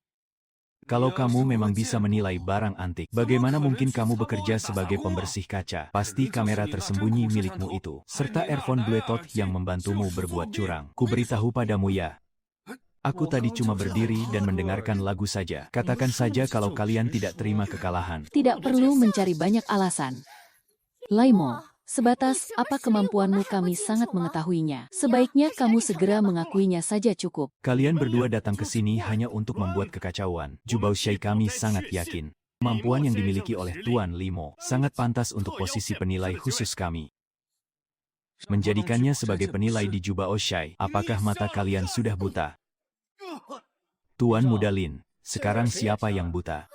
Kalau kamu memang bisa menilai barang antik, bagaimana mungkin kamu bekerja sebagai pembersih kaca? Pasti kamera tersembunyi milikmu itu, serta earphone Bluetooth yang membantumu berbuat curang. Kuberitahu padamu ya. Aku tadi cuma berdiri dan mendengarkan lagu saja. Katakan saja kalau kalian tidak terima kekalahan. Tidak perlu mencari banyak alasan. Laimo, sebatas apa kemampuanmu kami sangat mengetahuinya. Sebaiknya kamu segera mengakuinya saja cukup. Kalian berdua datang ke sini hanya untuk membuat kekacauan. Jubao Shai, kami sangat yakin. Kemampuan yang dimiliki oleh Tuan Limo sangat pantas untuk posisi penilai khusus kami. Menjadikannya sebagai penilai di Juba Oshai, apakah mata kalian sudah buta? Tuan Muda Lin, sekarang siapa yang buta?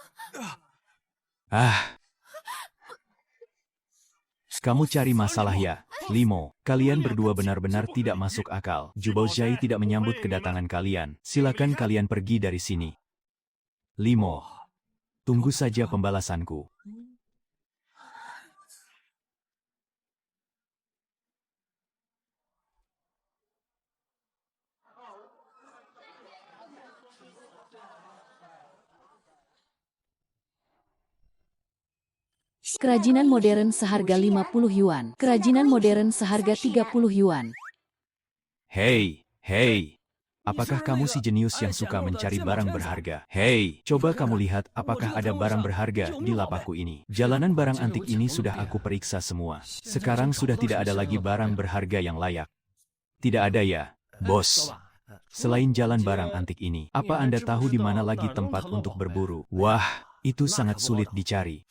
Kamu cari masalah ya, Limo. Kalian berdua benar-benar tidak masuk akal. Juba Oshai tidak menyambut kedatangan kalian. Silakan kalian pergi dari sini. Limo, tunggu saja pembalasanku. Kerajinan modern seharga 50 yuan. Kerajinan modern seharga 30 yuan. Hei. Apakah kamu si jenius yang suka mencari barang berharga? Hei, coba kamu lihat apakah ada barang berharga di lapakku ini. Jalanan barang antik ini sudah aku periksa semua. Sekarang sudah tidak ada lagi barang berharga yang layak. Tidak ada ya, bos. Selain jalan barang antik ini, apa Anda tahu di mana lagi tempat untuk berburu? Wah, itu sangat sulit dicari.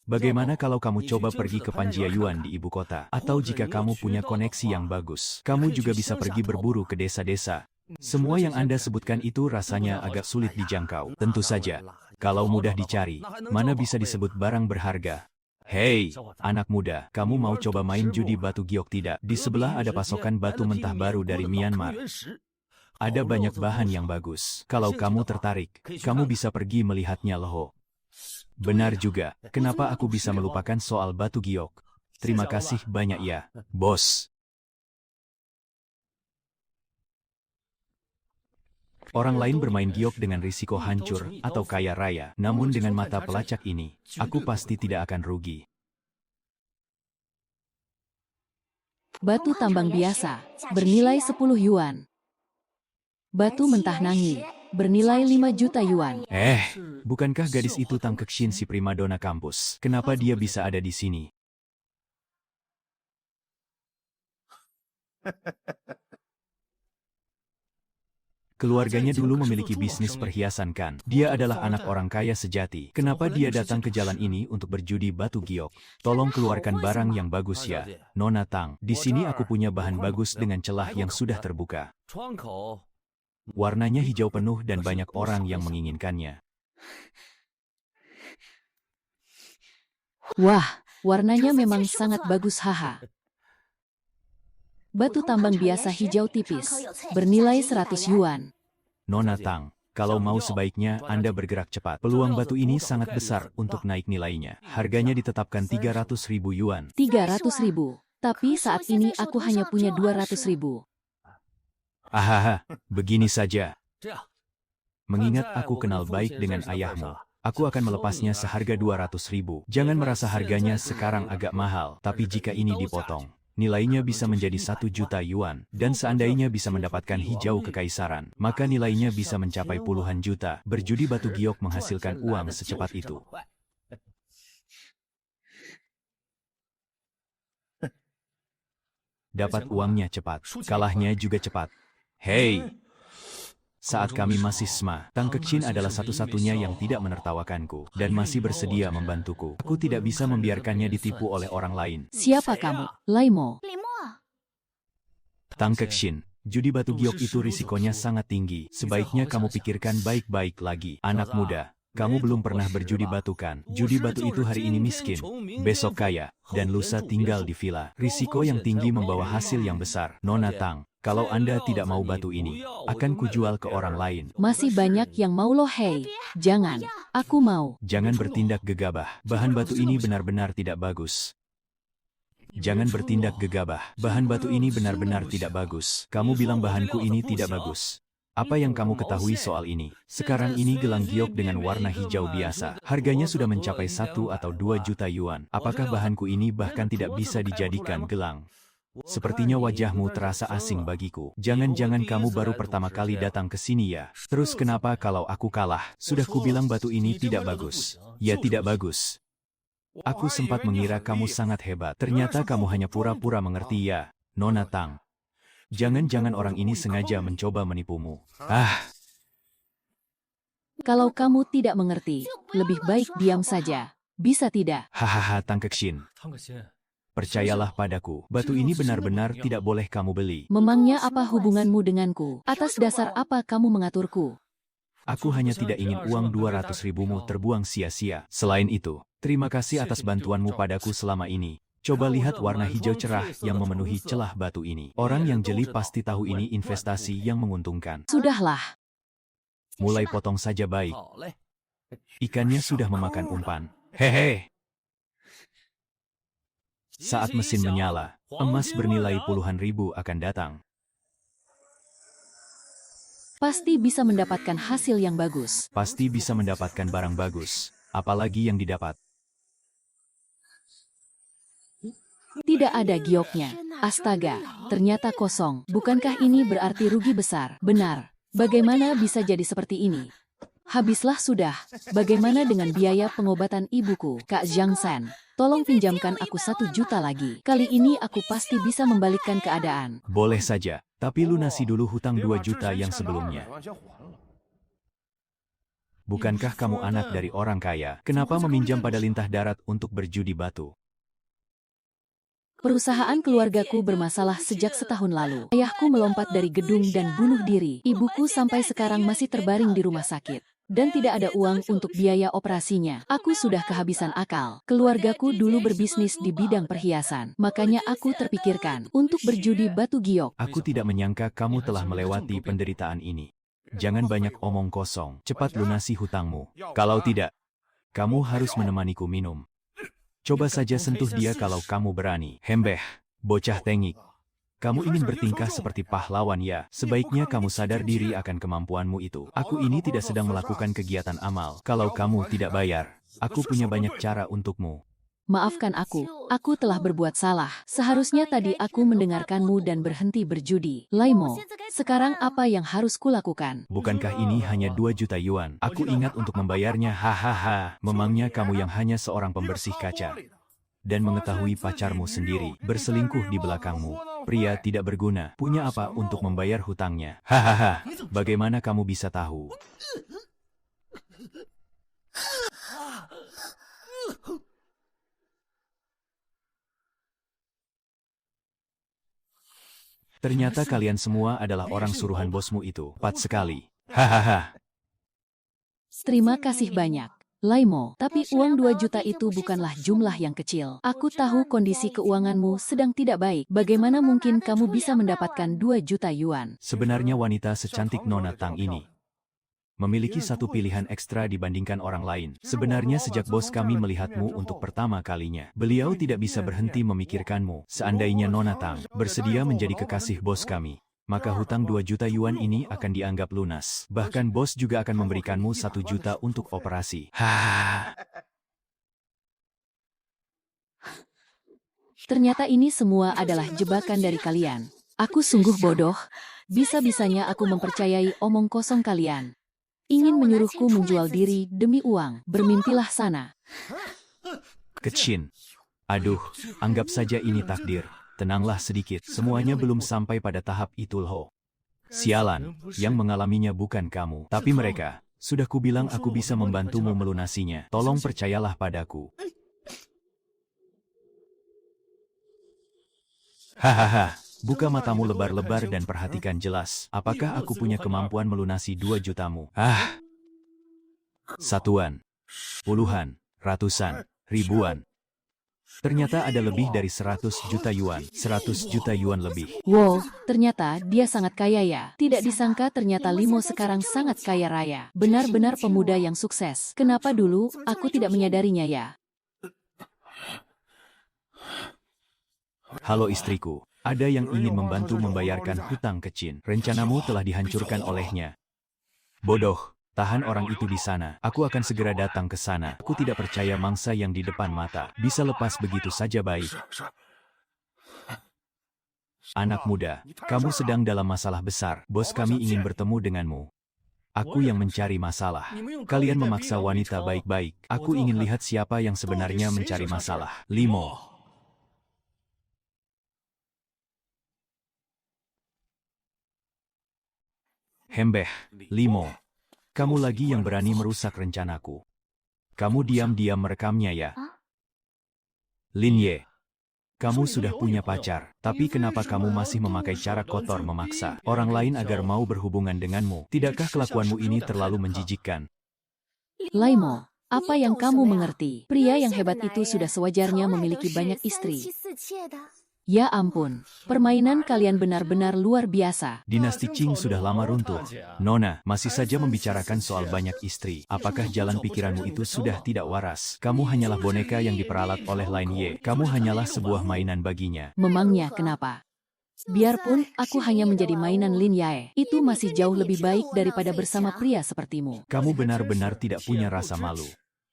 Bagaimana kalau kamu coba pergi ke Panjiayuan di ibu kota? Atau jika kamu punya koneksi yang bagus, kamu juga bisa pergi berburu ke desa-desa. Semua yang Anda sebutkan itu rasanya agak sulit dijangkau. Tentu saja, kalau mudah dicari, mana bisa disebut barang berharga? Hei, anak muda, kamu mau coba main judi batu giok tidak? Di sebelah ada pasokan batu mentah baru dari Myanmar. Ada banyak bahan yang bagus. Kalau kamu tertarik, kamu bisa pergi melihatnya loh. Benar juga, kenapa aku bisa melupakan soal batu giok? Terima kasih banyak ya, bos. Orang lain bermain giok dengan risiko hancur atau kaya raya, namun dengan mata pelacak ini, aku pasti tidak akan rugi. Batu tambang biasa, bernilai 10 yuan. Batu mentah nangi, bernilai 5 juta yuan. Bukankah gadis itu Tang Kexin si primadona kampus? Kenapa dia bisa ada di sini? Keluarganya dulu memiliki bisnis perhiasan kan? Dia adalah anak orang kaya sejati. Kenapa dia datang ke jalan ini untuk berjudi batu giok? Tolong keluarkan barang yang bagus ya, Nona Tang. Di sini aku punya bahan bagus dengan celah yang sudah terbuka. Warnanya hijau penuh dan banyak orang yang menginginkannya. Wah, warnanya memang sangat bagus haha. Batu tambang biasa hijau tipis, bernilai 100 yuan. Nona Tang, kalau mau sebaiknya Anda bergerak cepat. Peluang batu ini sangat besar untuk naik nilainya. Harganya ditetapkan 300.000 yuan. 300.000, tapi saat ini aku hanya punya 200.000. Begini saja. Mengingat aku kenal baik dengan ayahmu, aku akan melepasnya seharga 200.000. Jangan merasa harganya sekarang agak mahal, tapi jika ini dipotong, nilainya bisa menjadi 1 juta yuan, dan seandainya bisa mendapatkan hijau kekaisaran, maka nilainya bisa mencapai puluhan juta. Berjudi batu giok menghasilkan uang secepat itu. Dapat uangnya cepat, kalahnya juga cepat. Hei! Saat kami masih SMA, Tang Kexin adalah satu-satunya yang tidak menertawakanku, dan masih bersedia membantuku. Aku tidak bisa membiarkannya ditipu oleh orang lain. Siapa kamu? Laimo. Tang Kexin, judi batu giok itu risikonya sangat tinggi. Sebaiknya kamu pikirkan baik-baik lagi. Anak muda, kamu belum pernah berjudi batu kan? Judi batu itu hari ini miskin, besok kaya, dan lusa tinggal di villa. Risiko yang tinggi membawa hasil yang besar. Nona Tang, kalau Anda tidak mau batu ini, akan kujual ke orang lain. Masih banyak yang mau loh hei. Jangan, aku mau. Jangan bertindak gegabah. Bahan batu ini benar-benar tidak bagus. Jangan bertindak gegabah. Bahan batu ini benar-benar tidak bagus. Kamu bilang bahanku ini tidak bagus. Apa yang kamu ketahui soal ini? Sekarang ini gelang giok dengan warna hijau biasa. Harganya sudah mencapai 1 atau 2 juta yuan. Apakah bahanku ini bahkan tidak bisa dijadikan gelang? Sepertinya wajahmu terasa asing bagiku. Jangan-jangan kamu baru pertama kali datang ke sini ya? Terus kenapa kalau aku kalah? Sudah kubilang batu ini tidak bagus. Ya tidak bagus. Aku sempat mengira kamu sangat hebat. Ternyata kamu hanya pura-pura mengerti ya, Nona Tang. Jangan-jangan orang ini sengaja mencoba menipumu. Kalau kamu tidak mengerti, lebih baik diam saja. Bisa tidak? Hahaha, Tang Kexin. Percayalah padaku, batu ini benar-benar tidak boleh kamu beli. Memangnya apa hubunganmu denganku? Atas dasar apa kamu mengaturku? Aku hanya tidak ingin uang 200 ribumu terbuang sia-sia. Selain itu, terima kasih atas bantuanmu padaku selama ini. Coba lihat warna hijau cerah yang memenuhi celah batu ini. Orang yang jeli pasti tahu ini investasi yang menguntungkan. Sudahlah. Mulai potong saja baik. Ikannya sudah memakan umpan. Hehe. Saat mesin menyala, emas bernilai puluhan ribu akan datang. Pasti bisa mendapatkan hasil yang bagus. Pasti bisa mendapatkan barang bagus. Apalagi yang didapat. Tidak ada gioknya. Astaga, ternyata kosong. Bukankah ini berarti rugi besar? Benar. Bagaimana bisa jadi seperti ini? Habislah sudah. Bagaimana dengan biaya pengobatan ibuku, Kak Zhang San? Tolong pinjamkan aku 1 juta lagi. Kali ini aku pasti bisa membalikkan keadaan. Boleh saja, tapi lunasi dulu hutang 2 juta yang sebelumnya. Bukankah kamu anak dari orang kaya? Kenapa meminjam pada lintah darat untuk berjudi batu? Perusahaan keluargaku bermasalah sejak setahun lalu. Ayahku melompat dari gedung dan bunuh diri. Ibuku sampai sekarang masih terbaring di rumah sakit. Dan tidak ada uang untuk biaya operasinya. Aku sudah kehabisan akal. Keluargaku dulu berbisnis di bidang perhiasan. Makanya aku terpikirkan untuk berjudi batu giok. Aku tidak menyangka kamu telah melewati penderitaan ini. Jangan banyak omong kosong. Cepat lunasi hutangmu. Kalau tidak, kamu harus menemaniku minum. Coba saja sentuh dia kalau kamu berani. Hembeh, bocah tengik. Kamu ingin bertingkah seperti pahlawan ya? Sebaiknya kamu sadar diri akan kemampuanmu itu. Aku ini tidak sedang melakukan kegiatan amal. Kalau kamu tidak bayar, aku punya banyak cara untukmu. Maafkan aku telah berbuat salah. Seharusnya tadi aku mendengarkanmu dan berhenti berjudi. Laimo, sekarang apa yang harus kulakukan? Bukankah ini hanya 2 juta yuan? Aku ingat untuk membayarnya, hahaha. Memangnya kamu yang hanya seorang pembersih kaca dan mengetahui pacarmu sendiri berselingkuh di belakangmu. Pria tidak berguna, punya apa untuk membayar hutangnya? Hahaha, bagaimana kamu bisa tahu? Ternyata kalian semua adalah orang suruhan bosmu itu. Pat sekali. Hahaha. Terima kasih banyak, Laimo. Tapi uang 2 juta itu bukanlah jumlah yang kecil. Aku tahu kondisi keuanganmu sedang tidak baik. Bagaimana mungkin kamu bisa mendapatkan 2 juta yuan? Sebenarnya wanita secantik Nona Tang ini memiliki satu pilihan ekstra dibandingkan orang lain. Sebenarnya sejak bos kami melihatmu untuk pertama kalinya, beliau tidak bisa berhenti memikirkanmu. Seandainya Nona Tang bersedia menjadi kekasih bos kami, maka hutang 2 juta yuan ini akan dianggap lunas. Bahkan bos juga akan memberikanmu 1 juta untuk operasi. Ternyata ini semua adalah jebakan dari kalian. Aku sungguh bodoh. Bisa-bisanya aku mempercayai omong kosong kalian. Ingin menyuruhku menjual diri demi uang. Bermimpilah sana. Kecin. Aduh, anggap saja ini takdir. Tenanglah sedikit, semuanya belum sampai pada tahap itu loh. Sialan, yang mengalaminya bukan kamu, tapi mereka. Sudah kubilang aku bisa membantumu melunasinya. Tolong percayalah padaku. Hahaha, buka matamu lebar-lebar dan perhatikan jelas. Apakah aku punya kemampuan melunasi 2 jutamu? Satuan, puluhan, ratusan, ribuan. Ternyata ada lebih dari 100 juta yuan. 100 juta yuan lebih. Wow, ternyata dia sangat kaya ya. Tidak disangka ternyata Limo sekarang sangat kaya raya. Benar-benar pemuda yang sukses. Kenapa dulu aku tidak menyadarinya ya? Halo istriku, ada yang ingin membantu membayarkan hutang Kecin. Rencanamu telah dihancurkan olehnya. Bodoh, tahan orang itu di sana. Aku akan segera datang ke sana. Aku tidak percaya mangsa yang di depan mata bisa lepas begitu saja baik. Anak muda, kamu sedang dalam masalah besar. Bos kami ingin bertemu denganmu. Aku yang mencari masalah. Kalian memaksa wanita baik-baik. Aku ingin lihat siapa yang sebenarnya mencari masalah. Limo. Hembeh, Limo. Kamu lagi yang berani merusak rencanaku. Kamu diam-diam merekamnya ya? Lin Ye, kamu sudah punya pacar, tapi kenapa kamu masih memakai cara kotor memaksa orang lain agar mau berhubungan denganmu? Tidakkah kelakuanmu ini terlalu menjijikkan? Laimo, apa yang kamu mengerti? Pria yang hebat itu sudah sewajarnya memiliki banyak istri. Ya ampun, permainan kalian benar-benar luar biasa. Dinasti Qing sudah lama runtuh. Nona, masih saja membicarakan soal banyak istri. Apakah jalan pikiranmu itu sudah tidak waras? Kamu hanyalah boneka yang diperalat oleh Lin Ye. Kamu hanyalah sebuah mainan baginya. Memangnya kenapa? Biarpun aku hanya menjadi mainan Lin Yae, itu masih jauh lebih baik daripada bersama pria sepertimu. Kamu benar-benar tidak punya rasa malu.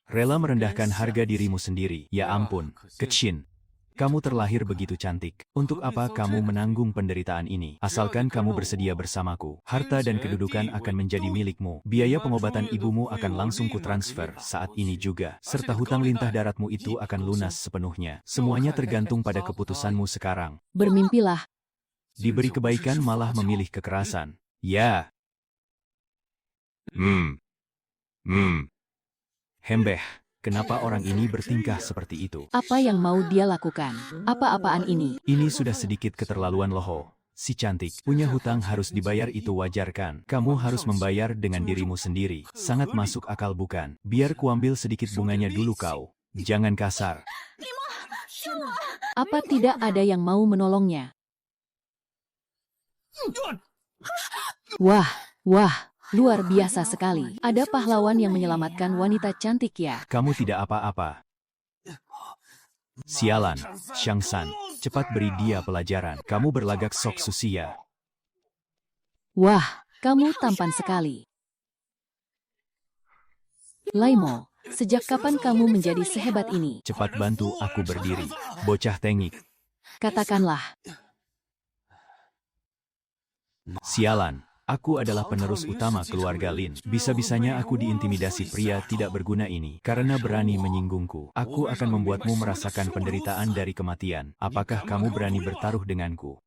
Rela merendahkan harga dirimu sendiri. Ya ampun, Kechin. Kamu terlahir begitu cantik. Untuk apa kamu menanggung penderitaan ini? Asalkan kamu bersedia bersamaku, harta dan kedudukan akan menjadi milikmu. Biaya pengobatan ibumu akan langsung kutransfer saat ini juga. Serta hutang lintah daratmu itu akan lunas sepenuhnya. Semuanya tergantung pada keputusanmu sekarang. Bermimpilah. Diberi kebaikan malah memilih kekerasan. Ya. Hembeh. Kenapa orang ini bertingkah seperti itu? Apa yang mau dia lakukan? Apa-apaan ini? Ini sudah sedikit keterlaluan loh. Si cantik, punya hutang harus dibayar itu wajar kan? Kamu harus membayar dengan dirimu sendiri. Sangat masuk akal bukan? Biar kuambil sedikit bunganya dulu kau. Jangan kasar. Apa tidak ada yang mau menolongnya? Wah, luar biasa sekali. Ada pahlawan yang menyelamatkan wanita cantik ya. Kamu tidak apa-apa. Sialan, Shangsan, cepat beri dia pelajaran. Kamu berlagak sok susia. Wah, kamu tampan sekali. Laimo, sejak kapan kamu menjadi sehebat ini? Cepat bantu aku berdiri. Bocah tengik. Katakanlah. Sialan. Aku adalah penerus utama keluarga Lin. Bisa-bisanya aku diintimidasi pria tidak berguna ini. Karena berani menyinggungku. Aku akan membuatmu merasakan penderitaan dari kematian. Apakah kamu berani bertaruh denganku?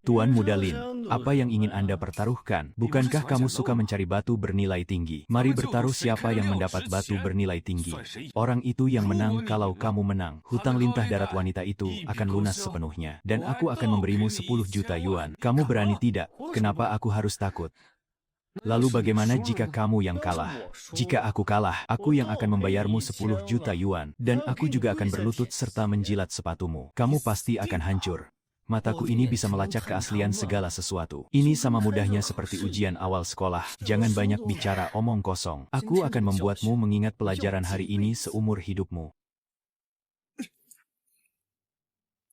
Tuan Muda Lin, apa yang ingin Anda pertaruhkan? Bukankah kamu suka mencari batu bernilai tinggi? Mari bertaruh siapa yang mendapat batu bernilai tinggi. Orang itu yang menang kalau kamu menang. Hutang lintah darat wanita itu akan lunas sepenuhnya. Dan aku akan memberimu 10 juta yuan. Kamu berani tidak? Kenapa aku harus takut? Lalu bagaimana jika kamu yang kalah? Jika aku kalah, aku yang akan membayarmu 10 juta yuan. Dan aku juga akan berlutut serta menjilat sepatumu. Kamu pasti akan hancur. Mataku ini bisa melacak keaslian segala sesuatu. Ini sama mudahnya seperti ujian awal sekolah. Jangan banyak bicara omong kosong. Aku akan membuatmu mengingat pelajaran hari ini seumur hidupmu.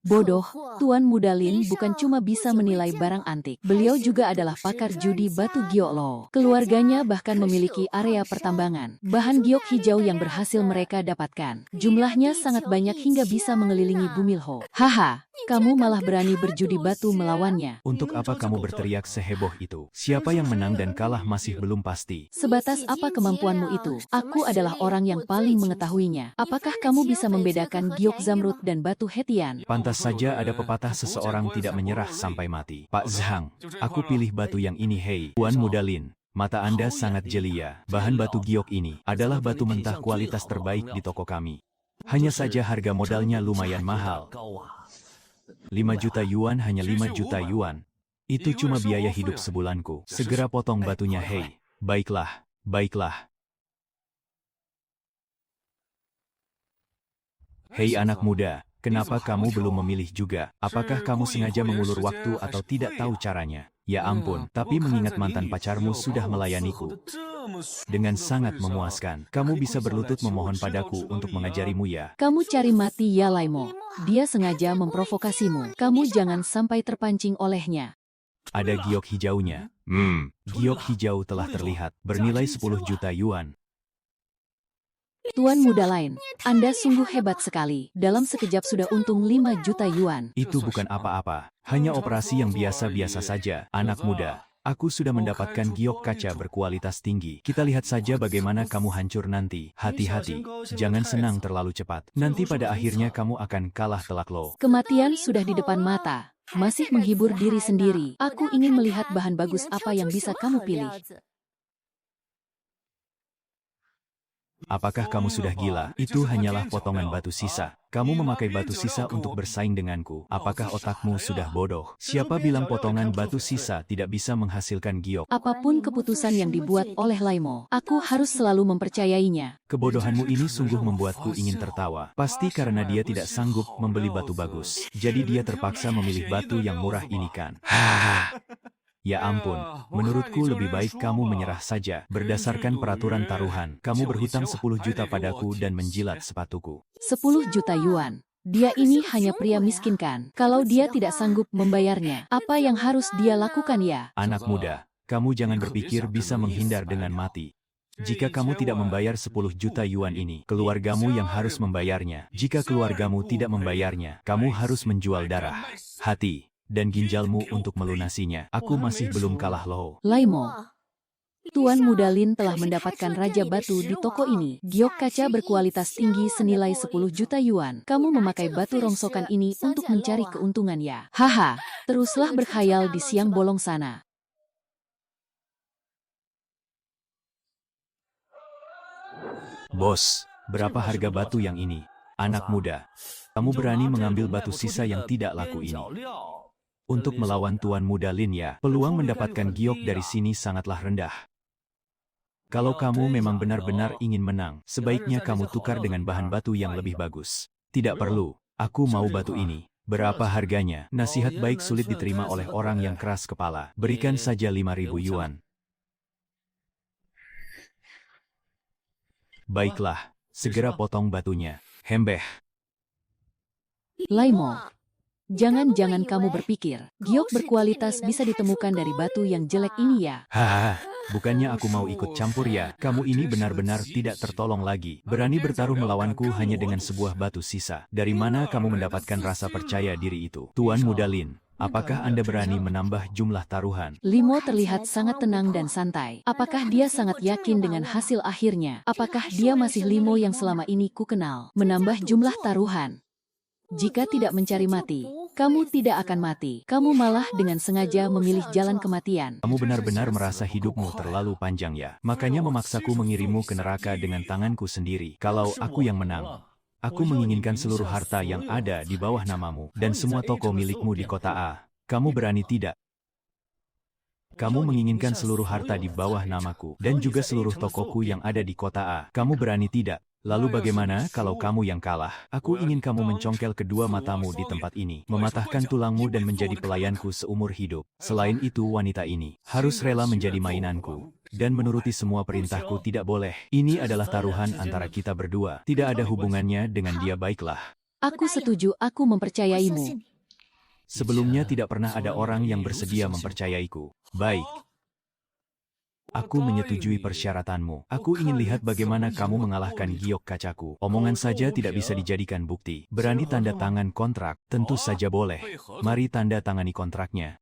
Bodoh, Tuan Muda Lin bukan cuma bisa menilai barang antik. Beliau juga adalah pakar judi batu giok lo. Keluarganya bahkan memiliki area pertambangan. Bahan giok hijau yang berhasil mereka dapatkan. Jumlahnya sangat banyak hingga bisa mengelilingi Bumilho. Haha, kamu malah berani berjudi batu melawannya. Untuk apa kamu berteriak seheboh itu? Siapa yang menang dan kalah masih belum pasti. Sebatas apa kemampuanmu itu? Aku adalah orang yang paling mengetahuinya. Apakah kamu bisa membedakan giok zamrud dan batu hetian? Pantas saja ada pepatah seseorang tidak menyerah sampai mati. Pak Zhang, aku pilih batu yang ini hei. Tuan Muda Lin, mata Anda sangat jelia. Bahan batu giok ini adalah batu mentah kualitas terbaik di toko kami. Hanya saja harga modalnya lumayan mahal. 5 juta yuan hanya 5 juta yuan. Itu cuma biaya hidup sebulanku. Segera potong batunya hei. Baiklah, baiklah. Hei anak muda. Kenapa kamu belum memilih juga? Apakah kamu sengaja mengulur waktu atau tidak tahu caranya? Ya ampun, tapi mengingat mantan pacarmu sudah melayaniku dengan sangat memuaskan. Kamu bisa berlutut memohon padaku untuk mengajarimu ya. Kamu cari mati ya Laimo. Dia sengaja memprovokasimu. Kamu jangan sampai terpancing olehnya. Ada giok hijaunya. Giok hijau telah terlihat, bernilai 10 juta yuan. Tuan Muda Lin, Anda sungguh hebat sekali. Dalam sekejap sudah untung 5 juta yuan. Itu bukan apa-apa. Hanya operasi yang biasa-biasa saja. Anak muda, aku sudah mendapatkan giok kaca berkualitas tinggi. Kita lihat saja bagaimana kamu hancur nanti. Hati-hati, jangan senang terlalu cepat. Nanti pada akhirnya kamu akan kalah telak lo. Kematian sudah di depan mata. Masih menghibur diri sendiri. Aku ingin melihat bahan bagus apa yang bisa kamu pilih. Apakah kamu sudah gila? Itu hanyalah potongan batu sisa. Kamu memakai batu sisa untuk bersaing denganku. Apakah otakmu sudah bodoh? Siapa bilang potongan batu sisa tidak bisa menghasilkan giok? Apapun keputusan yang dibuat oleh Laimo, aku harus selalu mempercayainya. Kebodohanmu ini sungguh membuatku ingin tertawa. Pasti karena dia tidak sanggup membeli batu bagus. Jadi dia terpaksa memilih batu yang murah ini kan? Ya ampun, menurutku lebih baik kamu menyerah saja. Berdasarkan peraturan taruhan, kamu berhutang 10 juta padaku dan menjilat sepatuku. 10 juta yuan. Dia ini hanya pria miskin kan? Kalau dia tidak sanggup membayarnya, apa yang harus dia lakukan ya? Anak muda, kamu jangan berpikir bisa menghindar dengan mati. Jika kamu tidak membayar 10 juta yuan ini, keluargamu yang harus membayarnya. Jika keluargamu tidak membayarnya, kamu harus menjual darah, hati, dan ginjalmu untuk melunasinya. Aku masih belum kalah loh. Laimo, Tuan Muda Lin telah mendapatkan Raja Batu di toko ini. Giok kaca berkualitas tinggi senilai 10 juta yuan. Kamu memakai batu rongsokan ini untuk mencari keuntungan ya? Haha, teruslah berkhayal di siang bolong sana. Bos, berapa harga batu yang ini? Anak muda, kamu berani mengambil batu sisa yang tidak laku ini. Untuk melawan Tuan Muda Lin ya, peluang mendapatkan giok dari sini sangatlah rendah. Kalau kamu memang benar-benar ingin menang, sebaiknya kamu tukar dengan bahan batu yang lebih bagus. Tidak perlu, aku mau batu ini. Berapa harganya? Nasihat baik sulit diterima oleh orang yang keras kepala. Berikan saja 5.000 yuan. Baiklah, segera potong batunya. Hembeh. Laimo, jangan-jangan kamu berpikir, giok berkualitas bisa ditemukan dari batu yang jelek ini ya? Hahaha, bukannya aku mau ikut campur ya. Kamu ini benar-benar tidak tertolong lagi. Berani bertaruh melawanku hanya dengan sebuah batu sisa. Dari mana kamu mendapatkan rasa percaya diri itu? Tuan Muda Lin, apakah Anda berani menambah jumlah taruhan? Limo terlihat sangat tenang dan santai. Apakah dia sangat yakin dengan hasil akhirnya? Apakah dia masih Limo yang selama ini ku kenal? Menambah jumlah taruhan. Jika tidak mencari mati, kamu tidak akan mati. Kamu malah dengan sengaja memilih jalan kematian. Kamu benar-benar merasa hidupmu terlalu panjang ya. Makanya memaksaku mengirimmu ke neraka dengan tanganku sendiri. Kalau aku yang menang, aku menginginkan seluruh harta yang ada di bawah namamu dan semua toko milikmu di kota A. Kamu berani tidak? Kamu menginginkan seluruh harta di bawah namaku dan juga seluruh tokoku yang ada di kota A. Kamu berani tidak? Lalu bagaimana kalau kamu yang kalah? Aku ingin kamu mencongkel kedua matamu di tempat ini, mematahkan tulangmu dan menjadi pelayanku seumur hidup. Selain itu wanita ini harus rela menjadi mainanku dan menuruti semua perintahku tidak boleh. Ini adalah taruhan antara kita berdua. Tidak ada hubungannya dengan dia baiklah. Aku setuju, aku mempercayaimu. Sebelumnya tidak pernah ada orang yang bersedia mempercayaiku. Baik. Aku menyetujui persyaratanmu. Aku ingin lihat bagaimana kamu mengalahkan giok kacaku. Omongan saja tidak bisa dijadikan bukti. Berani tanda tangan kontrak? Tentu saja boleh. Mari tanda tangani kontraknya.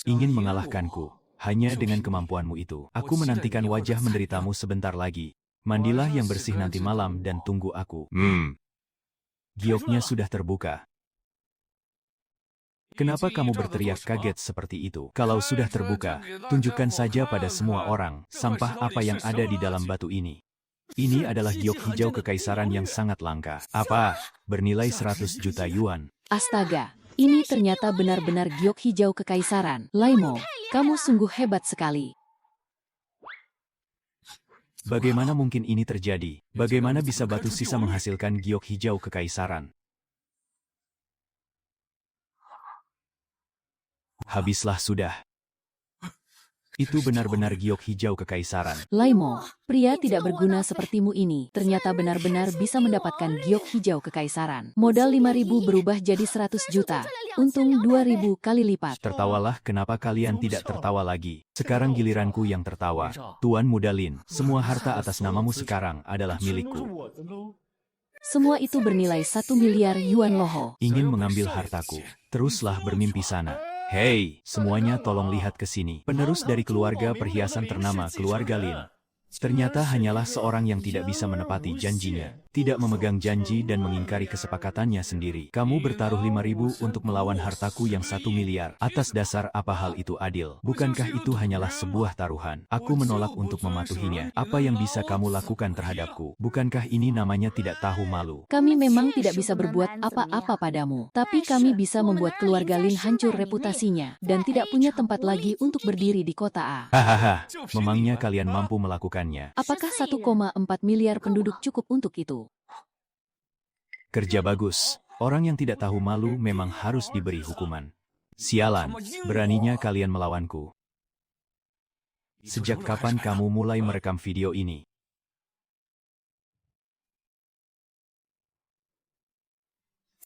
Ingin mengalahkanku? Hanya dengan kemampuanmu itu. Aku menantikan wajah menderitamu sebentar lagi. Mandilah yang bersih nanti malam dan tunggu aku. Gioknya sudah terbuka. Kenapa kamu berteriak kaget seperti itu? Kalau sudah terbuka, tunjukkan saja pada semua orang sampah apa yang ada di dalam batu ini. Ini adalah giok hijau kekaisaran yang sangat langka. Apa? Bernilai 100 juta yuan. Astaga, ini ternyata benar-benar giok hijau kekaisaran. Laimo, kamu sungguh hebat sekali. Bagaimana mungkin ini terjadi? Bagaimana bisa batu sisa menghasilkan giok hijau kekaisaran? Habislah sudah. Itu benar-benar giok hijau kekaisaran. Laimo, pria tidak berguna sepertimu ini ternyata benar-benar bisa mendapatkan giok hijau kekaisaran. Modal 5.000 berubah jadi 100 juta. Untung 2.000 kali lipat. Tertawalah, kenapa kalian tidak tertawa lagi? Sekarang giliranku yang tertawa. Tuan Muda Lin, semua harta atas namamu sekarang adalah milikku. Semua itu bernilai 1 miliar yuan loho. Ingin mengambil hartaku? Teruslah bermimpi sana. Hei, semuanya tolong lihat ke sini. Penerus dari keluarga perhiasan ternama keluarga Lin. Ternyata hanyalah seorang yang tidak bisa menepati janjinya. tidak memegang janji dan mengingkari kesepakatannya sendiri. Kamu bertaruh 5.000 untuk melawan hartaku yang 1 miliar. Atas dasar apa hal itu adil? Bukankah itu hanyalah sebuah taruhan? Aku menolak untuk mematuhinya. Apa yang bisa kamu lakukan terhadapku? Bukankah ini namanya tidak tahu malu? Kami memang tidak bisa berbuat apa-apa padamu. Tapi kami bisa membuat keluarga Lin hancur reputasinya dan tidak punya tempat lagi untuk berdiri di kota A. Hahaha, memangnya kalian mampu melakukannya? Apakah 1,4 miliar penduduk cukup untuk itu? Kerja bagus. Orang yang tidak tahu malu memang harus diberi hukuman. Sialan, beraninya kalian melawanku. Sejak kapan kamu mulai merekam video ini?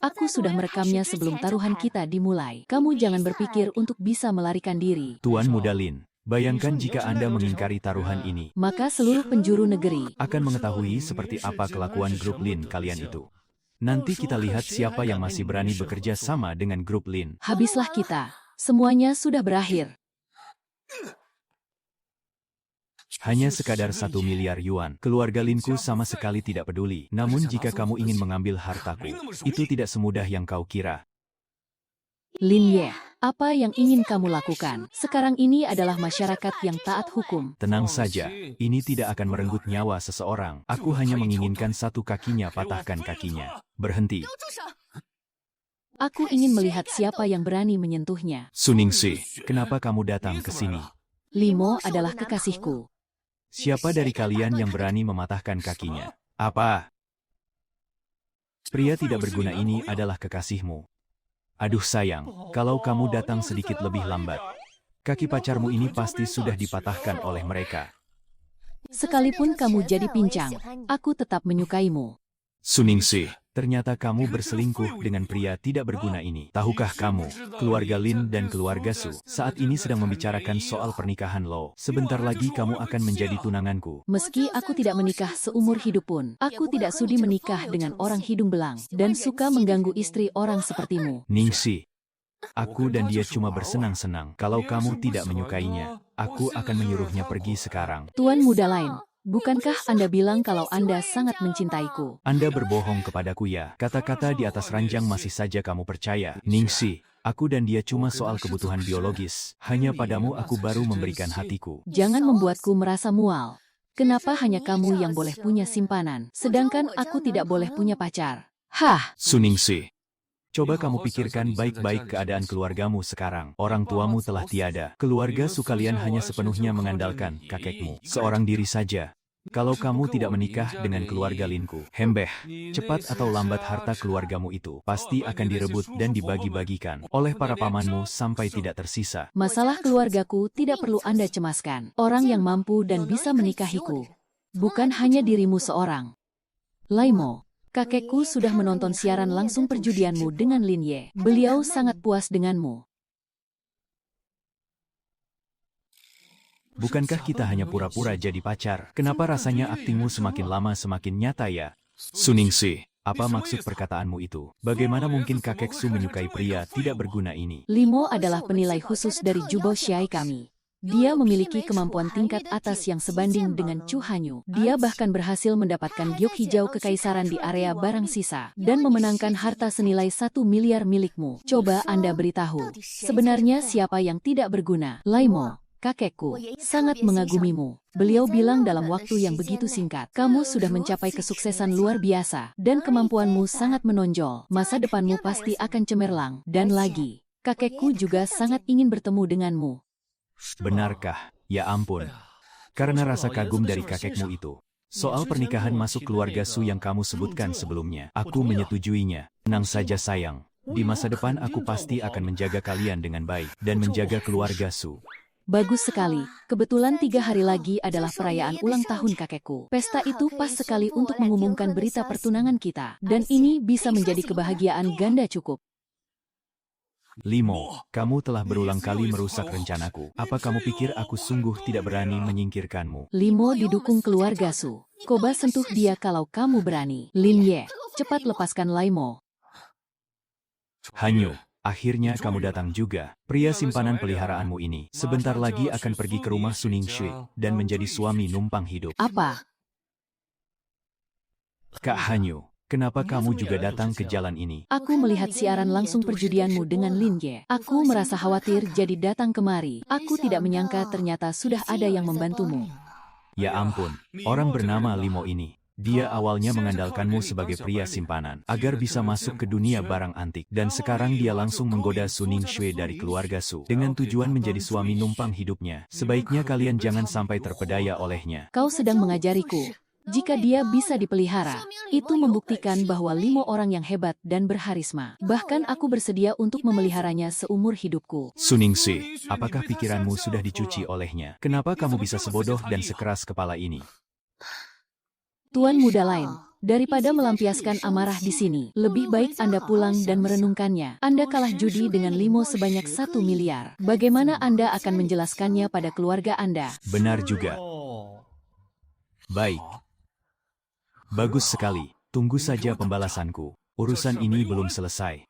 Aku sudah merekamnya sebelum taruhan kita dimulai. Kamu jangan berpikir untuk bisa melarikan diri. Tuan Muda Lin, bayangkan jika Anda mengingkari taruhan ini. Maka seluruh penjuru negeri Akan mengetahui seperti apa kelakuan grup Lin kalian itu. Nanti kita lihat siapa yang masih berani bekerja sama dengan grup Lin. habislah kita. Semuanya sudah berakhir. Hanya sekadar 1 miliar yuan. Keluarga Linku sama sekali tidak peduli. Namun jika kamu ingin mengambil hartaku, itu tidak semudah yang kau kira. Lin Ye, apa yang ingin kamu lakukan? Sekarang ini adalah masyarakat yang taat hukum. Tenang saja, ini tidak akan merenggut nyawa seseorang. Aku hanya menginginkan satu kakinya patahkan kakinya. Berhenti. Aku ingin melihat siapa yang berani menyentuhnya. Suningsi, kenapa kamu datang ke sini? Limo adalah kekasihku. Siapa dari kalian yang berani mematahkan kakinya? Apa? Pria tidak berguna ini adalah kekasihmu. Aduh sayang, kalau kamu datang sedikit lebih lambat, kaki pacarmu ini pasti sudah dipatahkan oleh mereka. Sekalipun kamu jadi pincang, aku tetap menyukaimu. Suningsi, ternyata kamu berselingkuh dengan pria tidak berguna ini. Tahukah kamu, keluarga Lin dan keluarga Su saat ini sedang membicarakan soal pernikahan lo. Sebentar lagi kamu akan menjadi tunanganku. Meski aku tidak menikah seumur hidup pun, aku tidak sudi menikah dengan orang hidung belang dan suka mengganggu istri orang sepertimu. Ningsi, aku dan dia cuma bersenang-senang. Kalau kamu tidak menyukainya, aku akan menyuruhnya pergi sekarang. Tuan muda lain, bukankah Anda bilang kalau Anda sangat mencintaiku? Anda berbohong kepadaku ya. Kata-kata di atas ranjang masih saja kamu percaya. Ningsi, aku dan dia cuma soal kebutuhan biologis. Hanya padamu aku baru memberikan hatiku. Jangan membuatku merasa mual. Kenapa hanya kamu yang boleh punya simpanan, sedangkan aku tidak boleh punya pacar? Hah! Suningsi, coba kamu pikirkan baik-baik keadaan keluargamu sekarang. Orang tuamu telah tiada. Keluarga Su kalian hanya sepenuhnya mengandalkan kakekmu. Seorang diri saja. Kalau kamu tidak menikah dengan keluarga Linku, hembeh, cepat atau lambat harta keluargamu itu pasti akan direbut dan dibagi-bagikan oleh para pamanmu sampai tidak tersisa. Masalah keluargaku tidak perlu Anda cemaskan. Orang yang mampu dan bisa menikahiku, bukan hanya dirimu seorang. Laimo, kakekku sudah menonton siaran langsung perjudianmu dengan Lin Ye. Beliau sangat puas denganmu. Bukankah kita hanya pura-pura jadi pacar? Kenapa rasanya aktingmu semakin lama semakin nyata ya? Suningsi, apa maksud perkataanmu itu? Bagaimana mungkin kakek Su menyukai pria tidak berguna ini? Limo adalah penilai khusus dari Jubo Xiai kami. Dia memiliki kemampuan tingkat atas yang sebanding dengan Chu Hanyu. Dia bahkan berhasil mendapatkan giok hijau kekaisaran di area barang sisa dan memenangkan harta senilai 1 miliar milikmu. Coba Anda beritahu, sebenarnya siapa yang tidak berguna? Laimo, kakekku, sangat mengagumimu. Beliau bilang dalam waktu yang begitu singkat, kamu sudah mencapai kesuksesan luar biasa dan kemampuanmu sangat menonjol. Masa depanmu pasti akan cemerlang. Dan lagi, kakekku juga sangat ingin bertemu denganmu. Benarkah? Ya ampun. Karena rasa kagum dari kakekmu itu. Soal pernikahan masuk keluarga Su yang kamu sebutkan sebelumnya, aku menyetujuinya. Tenang saja sayang. Di masa depan aku pasti akan menjaga kalian dengan baik dan menjaga keluarga Su. Bagus sekali. Kebetulan 3 hari lagi adalah perayaan ulang tahun kakekku. Pesta itu pas sekali untuk mengumumkan berita pertunangan kita. Dan ini bisa menjadi kebahagiaan ganda cukup. Limo, kamu telah berulang kali merusak rencanaku. Apa kamu pikir aku sungguh tidak berani menyingkirkanmu? Limo didukung keluarga Su. Coba sentuh dia kalau kamu berani. Lin Ye, cepat lepaskan Laimo. Hanyu, akhirnya kamu datang juga. Pria simpanan peliharaanmu ini sebentar lagi akan pergi ke rumah Suningsi dan menjadi suami numpang hidup. Apa? Kak Hanyu, kenapa kamu juga datang ke jalan ini? Aku melihat siaran langsung perjudianmu dengan Lin Ye. Aku merasa khawatir jadi datang kemari. Aku tidak menyangka ternyata sudah ada yang membantumu. Ya ampun, orang bernama Limo ini. Dia awalnya mengandalkanmu sebagai pria simpanan, agar bisa masuk ke dunia barang antik. Dan sekarang dia langsung menggoda Su Ningshui dari keluarga Su, dengan tujuan menjadi suami numpang hidupnya. Sebaiknya kalian jangan sampai terpedaya olehnya. Kau sedang mengajariku. Jika dia bisa dipelihara, itu membuktikan bahwa Limo orang yang hebat dan berharisma. Bahkan aku bersedia untuk memeliharanya seumur hidupku. Su Ningshui, apakah pikiranmu sudah dicuci olehnya? Kenapa kamu bisa sebodoh dan sekeras kepala ini? Tuan muda lain, daripada melampiaskan amarah di sini, lebih baik Anda pulang dan merenungkannya. Anda kalah judi dengan Limo sebanyak 1 miliar. Bagaimana Anda akan menjelaskannya pada keluarga Anda? Benar juga. Baik. Bagus sekali. Tunggu saja pembalasanku. Urusan ini belum selesai.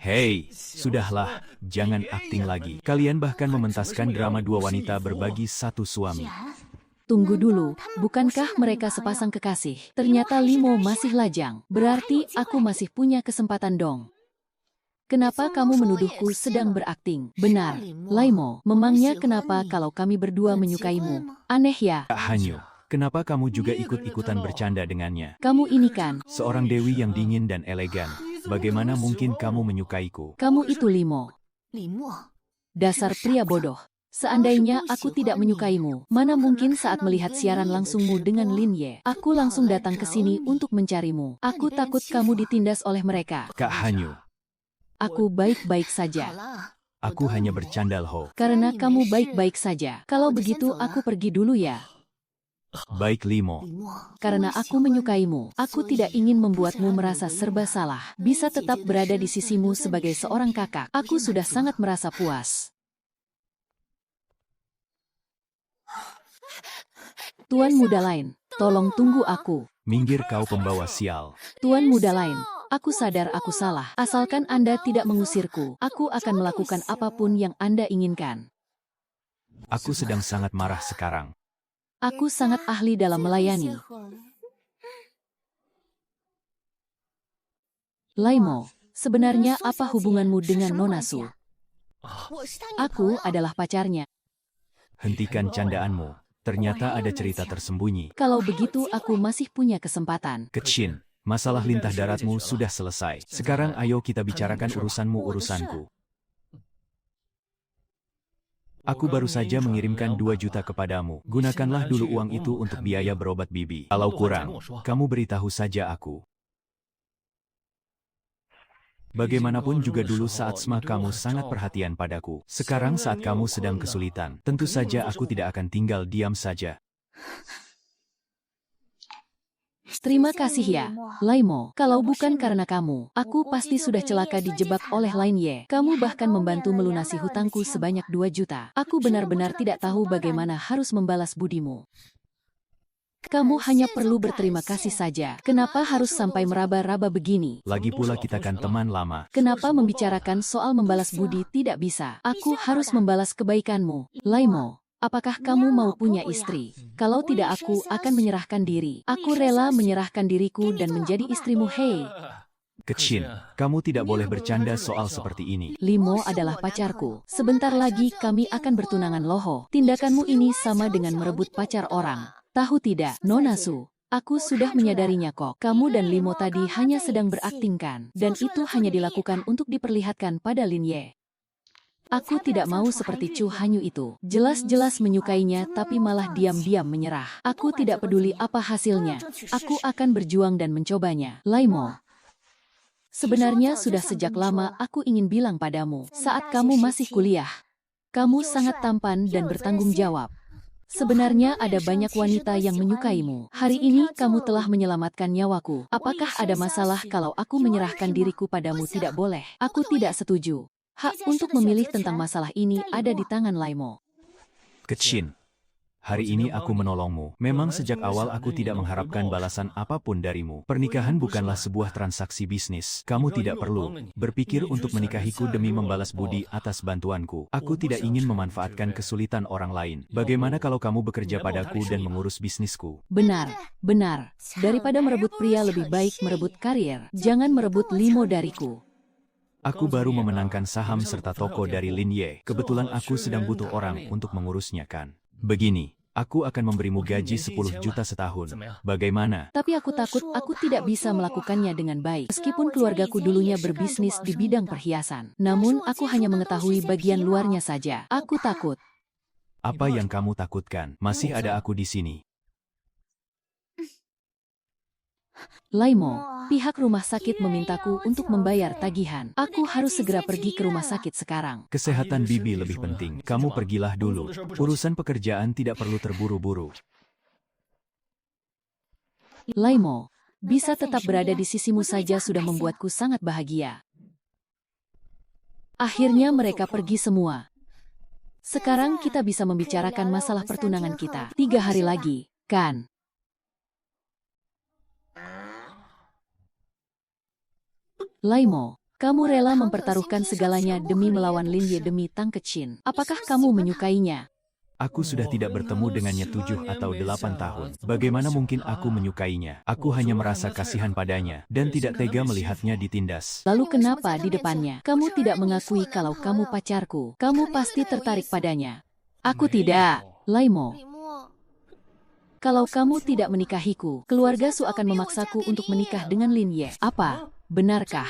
Hei, sudahlah, jangan akting lagi. Kalian bahkan mementaskan drama dua wanita berbagi satu suami. Tunggu dulu, bukankah mereka sepasang kekasih? Ternyata Limo masih lajang, berarti aku masih punya kesempatan dong. Kenapa kamu menuduhku sedang berakting? Benar, Limo, memangnya kenapa kalau kami berdua menyukaimu? Aneh ya? Kak Hanyu, kenapa kamu juga ikut-ikutan bercanda dengannya? Kamu ini kan, Seorang dewi yang dingin dan elegan. Bagaimana mungkin kamu menyukaiku? kamu itu Limo. Dasar pria bodoh. Seandainya aku tidak menyukaimu, mana mungkin saat melihat siaran langsungmu dengan Lin Ye, aku langsung datang ke sini untuk mencarimu. Aku takut kamu ditindas oleh mereka. Kak Hanyu, Aku baik-baik saja. aku hanya bercanda Ho. Karena kamu baik-baik saja. Kalau begitu aku pergi dulu ya. Baik Limo. Karena aku menyukaimu, aku tidak ingin membuatmu merasa serba salah. Bisa tetap berada di sisimu sebagai seorang kakak. Aku sudah sangat merasa puas. Tuan muda lain, tolong tunggu aku. Minggir kau pembawa sial. Tuan muda lain, aku sadar aku salah. Asalkan Anda tidak mengusirku, aku akan melakukan apapun yang Anda inginkan. Aku sedang sangat marah sekarang. Aku sangat ahli dalam melayani. Laimo, sebenarnya apa hubunganmu dengan Nona Su? Aku adalah pacarnya. Hentikan candaanmu. Ternyata ada cerita tersembunyi. Kalau begitu aku masih punya kesempatan. Kecin, masalah lintah daratmu sudah selesai. Sekarang ayo kita bicarakan urusanmu urusanku. Aku baru saja mengirimkan 2 juta kepadamu. Gunakanlah dulu uang itu untuk biaya berobat bibi. Kalau kurang, kamu beritahu saja aku. Bagaimanapun juga dulu saat SMA kamu sangat perhatian padaku. Sekarang saat kamu sedang kesulitan, tentu saja aku tidak akan tinggal diam saja. Terima kasih ya, Laimo. Kalau bukan karena kamu, aku pasti sudah celaka dijebak oleh Lin Ye. Kamu bahkan membantu melunasi hutangku sebanyak 2 juta. Aku benar-benar tidak tahu bagaimana harus membalas budimu. Kamu hanya perlu berterima kasih saja. Kenapa harus sampai meraba-raba begini? Lagi pula kita kan teman lama. Kenapa membicarakan soal membalas budi tidak bisa? Aku harus membalas kebaikanmu. Laimo, apakah kamu mau punya istri? Kalau tidak aku akan menyerahkan diri. Aku rela menyerahkan diriku dan menjadi istrimu. Hei, Kecin, kamu tidak boleh bercanda soal seperti ini. Limo adalah pacarku. Sebentar lagi kami akan bertunangan loho. Tindakanmu ini sama dengan merebut pacar orang. Tahu tidak, Nona Su? Aku sudah menyadarinya kok. Kamu dan Limo tadi hanya sedang berakting kan? Dan itu hanya dilakukan untuk diperlihatkan pada Lin Ye. Aku tidak mau seperti Chu Hanyu itu. Jelas-jelas menyukainya tapi malah diam-diam menyerah. Aku tidak peduli apa hasilnya. Aku akan berjuang dan mencobanya. Laimo. Sebenarnya sudah sejak lama aku ingin bilang padamu. Saat kamu masih kuliah, kamu sangat tampan dan bertanggung jawab. Sebenarnya ada banyak wanita yang menyukaimu. Hari ini kamu telah menyelamatkan nyawaku. Apakah ada masalah kalau aku menyerahkan diriku padamu? Tidak boleh. Aku tidak setuju. Hak untuk memilih tentang masalah ini ada di tangan Laimo. Kecin, Hari ini aku menolongmu. Memang sejak awal aku tidak mengharapkan balasan apapun darimu. Pernikahan bukanlah sebuah transaksi bisnis. Kamu tidak perlu berpikir untuk menikahiku demi membalas budi atas bantuanku. Aku tidak ingin memanfaatkan kesulitan orang lain. Bagaimana kalau kamu bekerja padaku dan mengurus bisnisku? Benar, benar. Daripada merebut pria lebih baik merebut karir. Jangan merebut limo dariku. Aku baru memenangkan saham serta toko dari Lin Ye. Kebetulan aku sedang butuh orang untuk mengurusnya kan. Begini, aku akan memberimu gaji 10 juta setahun. Bagaimana? Tapi aku takut aku tidak bisa melakukannya dengan baik. Meskipun keluargaku dulunya berbisnis di bidang perhiasan. Namun aku hanya mengetahui bagian luarnya saja. Aku takut. Apa yang kamu takutkan? Masih ada aku di sini. Laimo, pihak rumah sakit memintaku untuk membayar tagihan. Aku harus segera pergi ke rumah sakit sekarang. Kesehatan bibi lebih penting. Kamu pergilah dulu. Urusan pekerjaan tidak perlu terburu-buru. Laimo, bisa tetap berada di sisimu saja sudah membuatku sangat bahagia. Akhirnya mereka pergi semua. Sekarang kita bisa membicarakan masalah pertunangan kita. 3 hari lagi, kan? Laimo, kamu rela mempertaruhkan segalanya demi melawan Lin Ye demi Tang Kechin. Apakah kamu menyukainya? Aku sudah tidak bertemu dengannya 7 atau 8 tahun. Bagaimana mungkin aku menyukainya? Aku hanya merasa kasihan padanya dan tidak tega melihatnya ditindas. Lalu kenapa di depannya kamu tidak mengakui kalau kamu pacarku? Kamu pasti tertarik padanya. Aku tidak, Laimo. Kalau kamu tidak menikahiku, keluarga Su akan memaksaku untuk menikah dengan Lin Ye. Apa? Benarkah?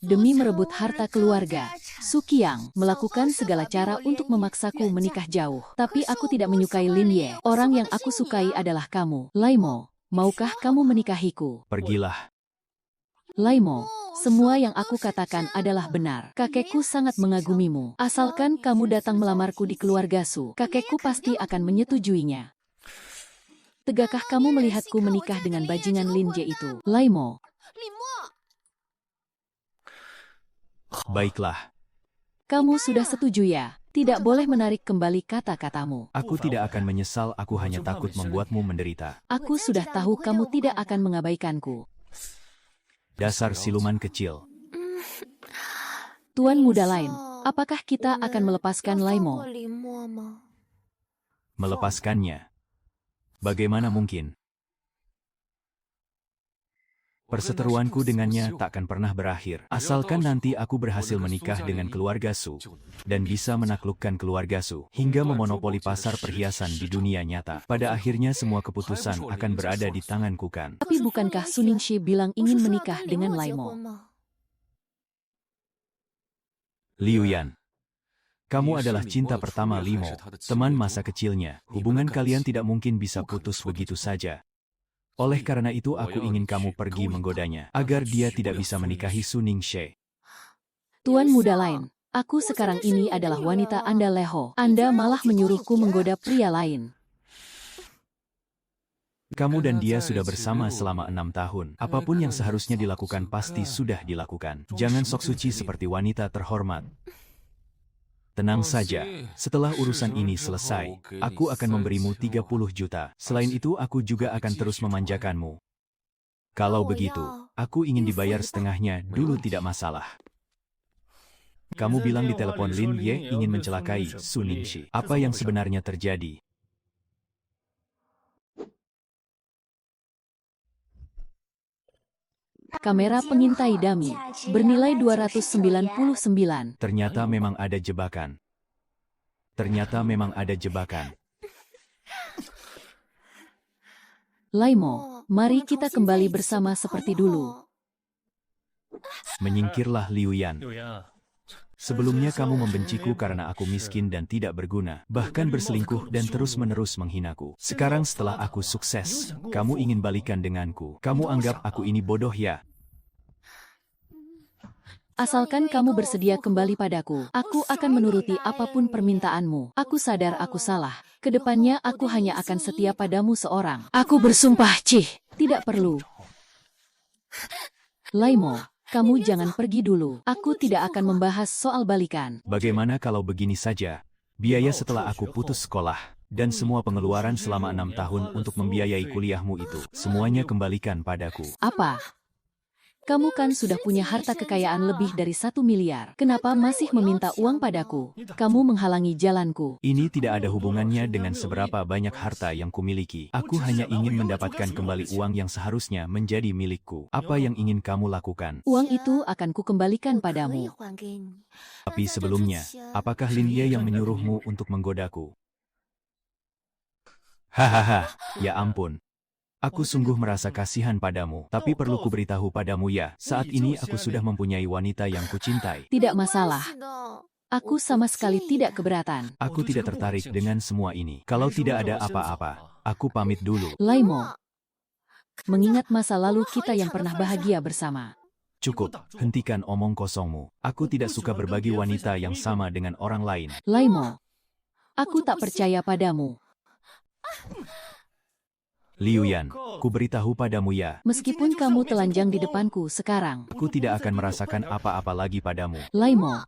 Demi merebut harta keluarga, Su Qiang melakukan segala cara untuk memaksaku menikah jauh. Tapi aku tidak menyukai Lin Ye. Orang yang aku sukai adalah kamu. Laimo, maukah kamu menikahiku? Pergilah. Laimo, semua yang aku katakan adalah benar. Kakekku sangat mengagumimu. Asalkan kamu datang melamarku di keluarga Su, kakekku pasti akan menyetujuinya. Tegakkah kamu melihatku menikah dengan bajingan Lin Ye itu? Laimo. Baiklah. Kamu sudah setuju ya? Tidak boleh menarik kembali kata-katamu. Aku tidak akan menyesal, aku hanya takut membuatmu menderita. Aku sudah tahu kamu tidak akan mengabaikanku. Dasar siluman kecil. Tuan muda lain, apakah kita akan melepaskan Laimo? Melepaskannya. Bagaimana mungkin? Perseteruanku dengannya takkan pernah berakhir. Asalkan nanti aku berhasil menikah dengan keluarga Su dan bisa menaklukkan keluarga Su hingga memonopoli pasar perhiasan di dunia nyata. Pada akhirnya semua keputusan akan berada di tanganku kan. Tapi bukankah Su Ningxi bilang ingin menikah dengan Laimo? Liu Yan, kamu adalah cinta pertama Limo, teman masa kecilnya. Hubungan kalian tidak mungkin bisa putus begitu saja. Oleh karena itu aku ingin kamu pergi menggodanya, agar dia tidak bisa menikahi Su Ningxi. Tuan muda lain, aku sekarang ini adalah wanita Anda Leho. Anda malah menyuruhku menggoda pria lain. Kamu dan dia sudah bersama selama 6 tahun. Apapun yang seharusnya dilakukan pasti sudah dilakukan. Jangan sok suci seperti wanita terhormat. Tenang saja, setelah urusan ini selesai, aku akan memberimu 30 juta. Selain itu aku juga akan terus memanjakanmu. Kalau begitu, aku ingin dibayar setengahnya dulu tidak masalah. Kamu bilang di telepon Lin Ye ingin mencelakai Su Ningxi. Apa yang sebenarnya terjadi? Kamera pengintai dummy, bernilai 299. Ternyata memang ada jebakan. Ternyata memang ada jebakan. Laimo, mari kita kembali bersama seperti dulu. Menyingkirlah Liu Yan. Sebelumnya kamu membenciku karena aku miskin dan tidak berguna, bahkan berselingkuh dan terus-menerus menghinaku. Sekarang setelah aku sukses, kamu ingin balikan denganku. Kamu anggap aku ini bodoh ya? Asalkan kamu bersedia kembali padaku, aku akan menuruti apapun permintaanmu. Aku sadar aku salah. Kedepannya aku hanya akan setia padamu seorang. Aku bersumpah, Cih. Tidak perlu. Laimo, kamu jangan pergi dulu. Aku tidak akan membahas soal balikan. Bagaimana kalau begini saja? Biaya setelah aku putus sekolah. Dan semua pengeluaran selama 6 tahun untuk membiayai kuliahmu itu, semuanya kembalikan padaku. Apa? Kamu kan sudah punya harta kekayaan lebih dari 1 miliar. Kenapa masih meminta uang padaku? Kamu menghalangi jalanku. Ini tidak ada hubungannya dengan seberapa banyak harta yang kumiliki. Aku hanya ingin mendapatkan kembali uang yang seharusnya menjadi milikku. Apa yang ingin kamu lakukan? Uang itu akan kukembalikan padamu. Tapi sebelumnya, apakah Lin Ye yang menyuruhmu untuk menggodaku? Hahaha, ya ampun. Aku sungguh merasa kasihan padamu, tapi perlu kuberitahu padamu ya, saat ini aku sudah mempunyai wanita yang kucintai. Tidak masalah. Aku sama sekali tidak keberatan. Aku tidak tertarik dengan semua ini. Kalau tidak ada apa-apa, aku pamit dulu. Laimo, mengingat masa lalu kita yang pernah bahagia bersama. Cukup, hentikan omong kosongmu. Aku tidak suka berbagi wanita yang sama dengan orang lain. Laimo, aku tak percaya padamu. Liu Yan, ku beritahu padamu ya, Meskipun kamu telanjang di depanku sekarang. aku tidak akan merasakan apa-apa lagi padamu. Laimo,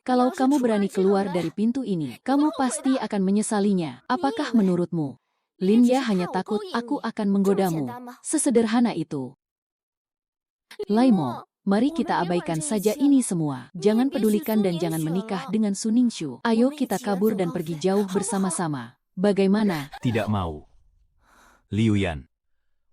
kalau kamu berani keluar dari pintu ini, kamu pasti akan menyesalinya. Apakah menurutmu? Lin Ye hanya takut aku akan menggodamu. Sesederhana itu. Laimo, mari kita abaikan saja ini semua. Jangan pedulikan dan jangan menikah dengan Su Ningshu. Ayo kita kabur dan pergi jauh bersama-sama. Bagaimana? Tidak mau. Liu Yan,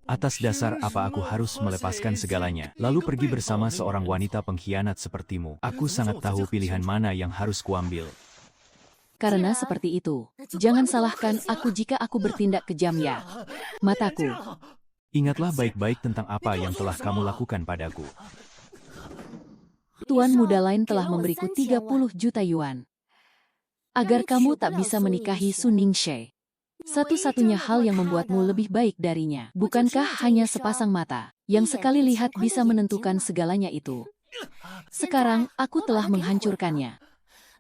atas dasar apa aku harus melepaskan segalanya, lalu pergi bersama seorang wanita pengkhianat sepertimu? Aku sangat tahu pilihan mana yang harus kuambil. Karena seperti itu. Jangan salahkan aku jika aku bertindak kejam ya. Mataku. Ingatlah baik-baik tentang apa yang telah kamu lakukan padaku. Tuan muda lain telah memberiku 30 juta yuan. Agar kamu tak bisa menikahi Su Ningshe. Satu-satunya hal yang membuatmu lebih baik darinya. Bukankah hanya sepasang mata, yang sekali lihat bisa menentukan segalanya itu? Sekarang, aku telah menghancurkannya.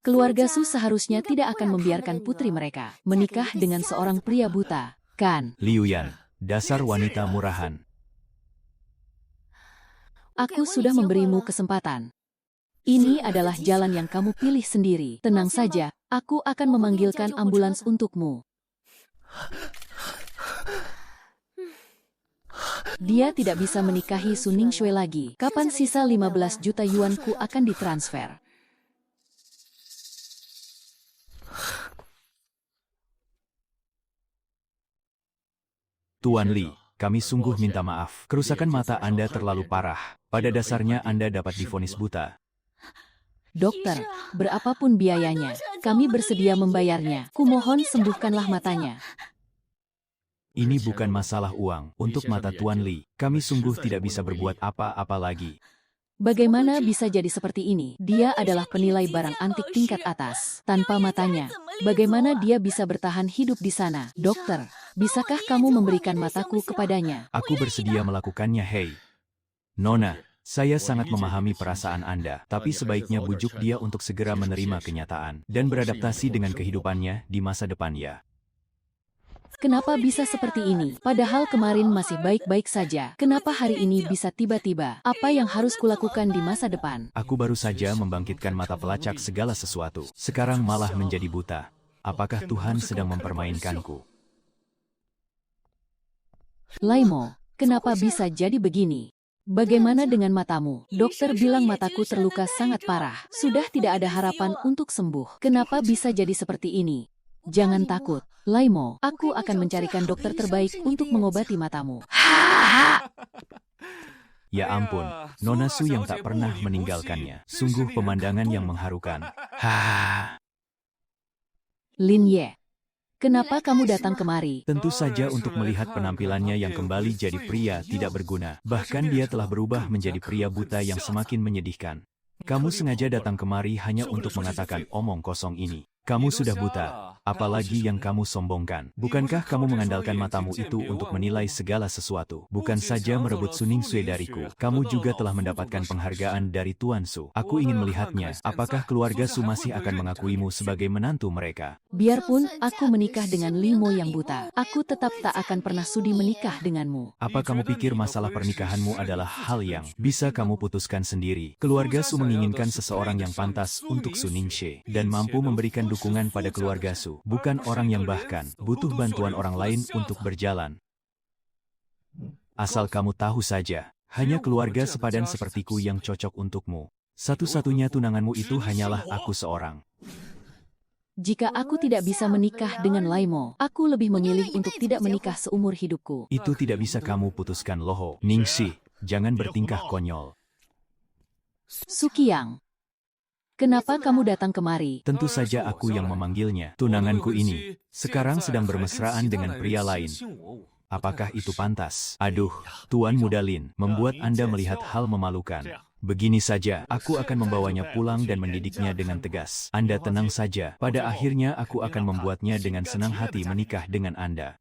Keluarga Su seharusnya tidak akan membiarkan putri mereka menikah dengan seorang pria buta, kan? Liu Yan, dasar wanita murahan. Aku sudah memberimu kesempatan. Ini adalah jalan yang kamu pilih sendiri. Tenang saja, aku akan memanggilkan ambulans untukmu. Dia tidak bisa menikahi Su Ningshe lagi. Kapan sisa 15 juta yuanku akan ditransfer? Tuan Li, kami sungguh minta maaf. Kerusakan mata Anda terlalu parah. Pada dasarnya Anda dapat divonis buta. Dokter, berapapun biayanya, kami bersedia membayarnya. Kumohon sembuhkanlah matanya. Ini bukan masalah uang. Untuk mata Tuan Li, kami sungguh tidak bisa berbuat apa-apa lagi. Bagaimana bisa jadi seperti ini? Dia adalah penilai barang antik tingkat atas. Tanpa matanya, bagaimana dia bisa bertahan hidup di sana? Dokter, bisakah kamu memberikan mataku kepadanya? Aku bersedia melakukannya, hei. Nona, saya sangat memahami perasaan Anda, tapi sebaiknya bujuk dia untuk segera menerima kenyataan dan beradaptasi dengan kehidupannya di masa depan ya. Kenapa bisa seperti ini? Padahal kemarin masih baik-baik saja. Kenapa hari ini bisa tiba-tiba? Apa yang harus kulakukan di masa depan? Aku baru saja membangkitkan mata pelacak segala sesuatu. Sekarang malah menjadi buta. Apakah Tuhan sedang mempermainkanku? Laimo, kenapa bisa jadi begini? Bagaimana dengan matamu? Dokter bilang mataku terluka sangat parah. Sudah tidak ada harapan untuk sembuh. Kenapa bisa jadi seperti ini? Jangan takut, Laimo. Aku akan mencarikan dokter terbaik untuk mengobati matamu. Ya ampun, Nona Su yang tak pernah meninggalkannya. Sungguh pemandangan yang mengharukan. Lin Ye, kenapa kamu datang kemari? Tentu saja untuk melihat penampilannya yang kembali jadi pria tidak berguna. Bahkan dia telah berubah menjadi pria buta yang semakin menyedihkan. Kamu sengaja datang kemari hanya untuk mengatakan omong kosong ini. Kamu sudah buta, apalagi yang kamu sombongkan. Bukankah kamu mengandalkan matamu itu untuk menilai segala sesuatu? Bukan saja merebut Su Ningshe dariku, kamu juga telah mendapatkan penghargaan dari Tuan Su. Aku ingin melihatnya, apakah keluarga Su masih akan mengakuimu sebagai menantu mereka? Biarpun aku menikah dengan Limo yang buta, aku tetap tak akan pernah sudi menikah denganmu. Apa kamu pikir masalah pernikahanmu adalah hal yang bisa kamu putuskan sendiri? Keluarga Su menginginkan seseorang yang pantas untuk Su Ningshe dan mampu memberikan dukungan pada keluarga Su, bukan orang yang bahkan butuh bantuan orang lain untuk berjalan. Asal kamu tahu saja, hanya keluarga sepadan sepertiku yang cocok untukmu. Satu-satunya tunanganmu itu hanyalah aku seorang. Jika aku tidak bisa menikah dengan Laimo, aku lebih memilih untuk tidak menikah seumur hidupku. Itu tidak bisa kamu putuskan, Loho. Ningsi, jangan bertingkah konyol. Sukiang, kenapa kamu datang kemari? Tentu saja aku yang memanggilnya. Tunanganku ini sekarang sedang bermesraan dengan pria lain. Apakah itu pantas? Aduh, Tuan Muda Lin, membuat Anda melihat hal memalukan. Begini saja, aku akan membawanya pulang dan mendidiknya dengan tegas. Anda tenang saja, pada akhirnya aku akan membuatnya dengan senang hati menikah dengan Anda.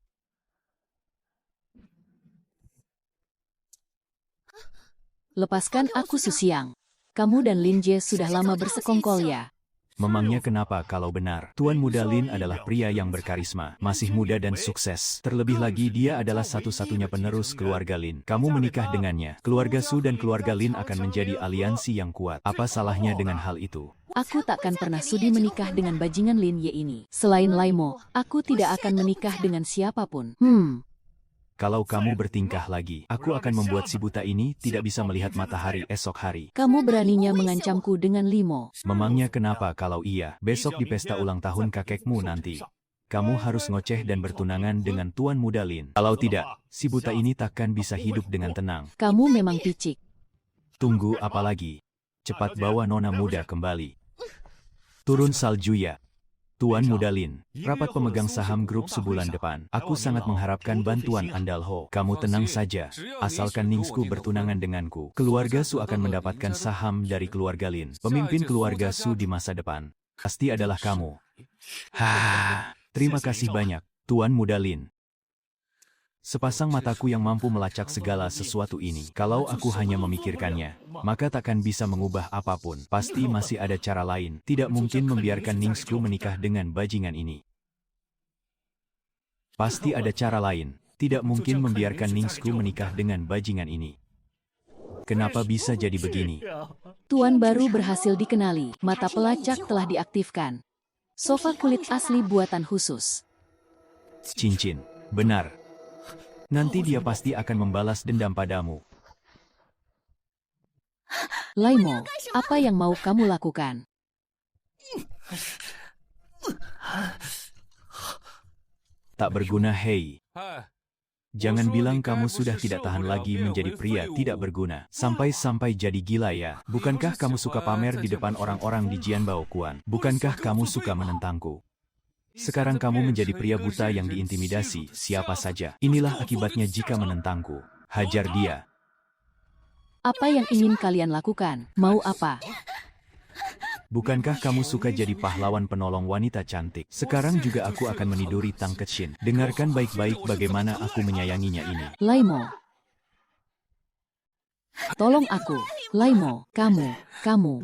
Lepaskan aku, Susiang. Kamu dan Lin Jie sudah lama bersekongkol ya? Memangnya kenapa kalau benar? Tuan Muda Lin adalah pria yang berkarisma, masih muda dan sukses. Terlebih lagi dia adalah satu-satunya penerus keluarga Lin. Kamu menikah dengannya, keluarga Su dan keluarga Lin akan menjadi aliansi yang kuat. Apa salahnya dengan hal itu? Aku takkan pernah sudi menikah dengan bajingan Lin Ye ini. Selain Laimo, aku tidak akan menikah dengan siapapun. Kalau kamu bertingkah lagi, aku akan membuat si buta ini tidak bisa melihat matahari esok hari. Kamu beraninya mengancamku dengan Limo. Memangnya kenapa kalau iya, besok di pesta ulang tahun kakekmu nanti? Kamu harus ngoceh dan bertunangan dengan Tuan Muda Lin. Kalau tidak, si buta ini takkan bisa hidup dengan tenang. Kamu memang picik. Tunggu apa lagi? Cepat bawa nona muda kembali. Turun salju ya. Tuan Muda Lin, rapat pemegang saham grup sebulan depan. Aku sangat mengharapkan bantuan Anda, Ho. Kamu tenang saja, asalkan Ningsku bertunangan denganku. Keluarga Su akan mendapatkan saham dari keluarga Lin. Pemimpin keluarga Su di masa depan pasti adalah kamu. Terima kasih banyak, Tuan Muda Lin. Sepasang mataku yang mampu melacak segala sesuatu ini. Kalau aku hanya memikirkannya, maka takkan bisa mengubah apapun. Pasti masih ada cara lain. Tidak mungkin membiarkan Ningsku menikah dengan bajingan ini. Pasti ada cara lain. Tidak mungkin membiarkan Ningsku menikah dengan bajingan ini. Kenapa bisa jadi begini? Tuan baru berhasil dikenali. Mata pelacak telah diaktifkan. Sofa kulit asli buatan khusus. Cincin. Benar. Nanti dia pasti akan membalas dendam padamu. Laimo, apa yang mau kamu lakukan? Tak berguna, hei. Jangan bilang kamu sudah tidak tahan lagi menjadi pria tidak berguna. Sampai-sampai jadi gila ya. Bukankah kamu suka pamer di depan orang-orang di Jianbao Kuan? Bukankah kamu suka menentangku? Sekarang kamu menjadi pria buta yang diintimidasi siapa saja. Inilah akibatnya jika menentangku. Hajar dia. Apa yang ingin kalian lakukan? Mau apa? Bukankah kamu suka jadi pahlawan penolong wanita cantik? Sekarang juga aku akan meniduri Tang Kechin. Dengarkan baik-baik bagaimana aku menyayanginya ini. Laimo. Tolong aku. Laimo, kamu.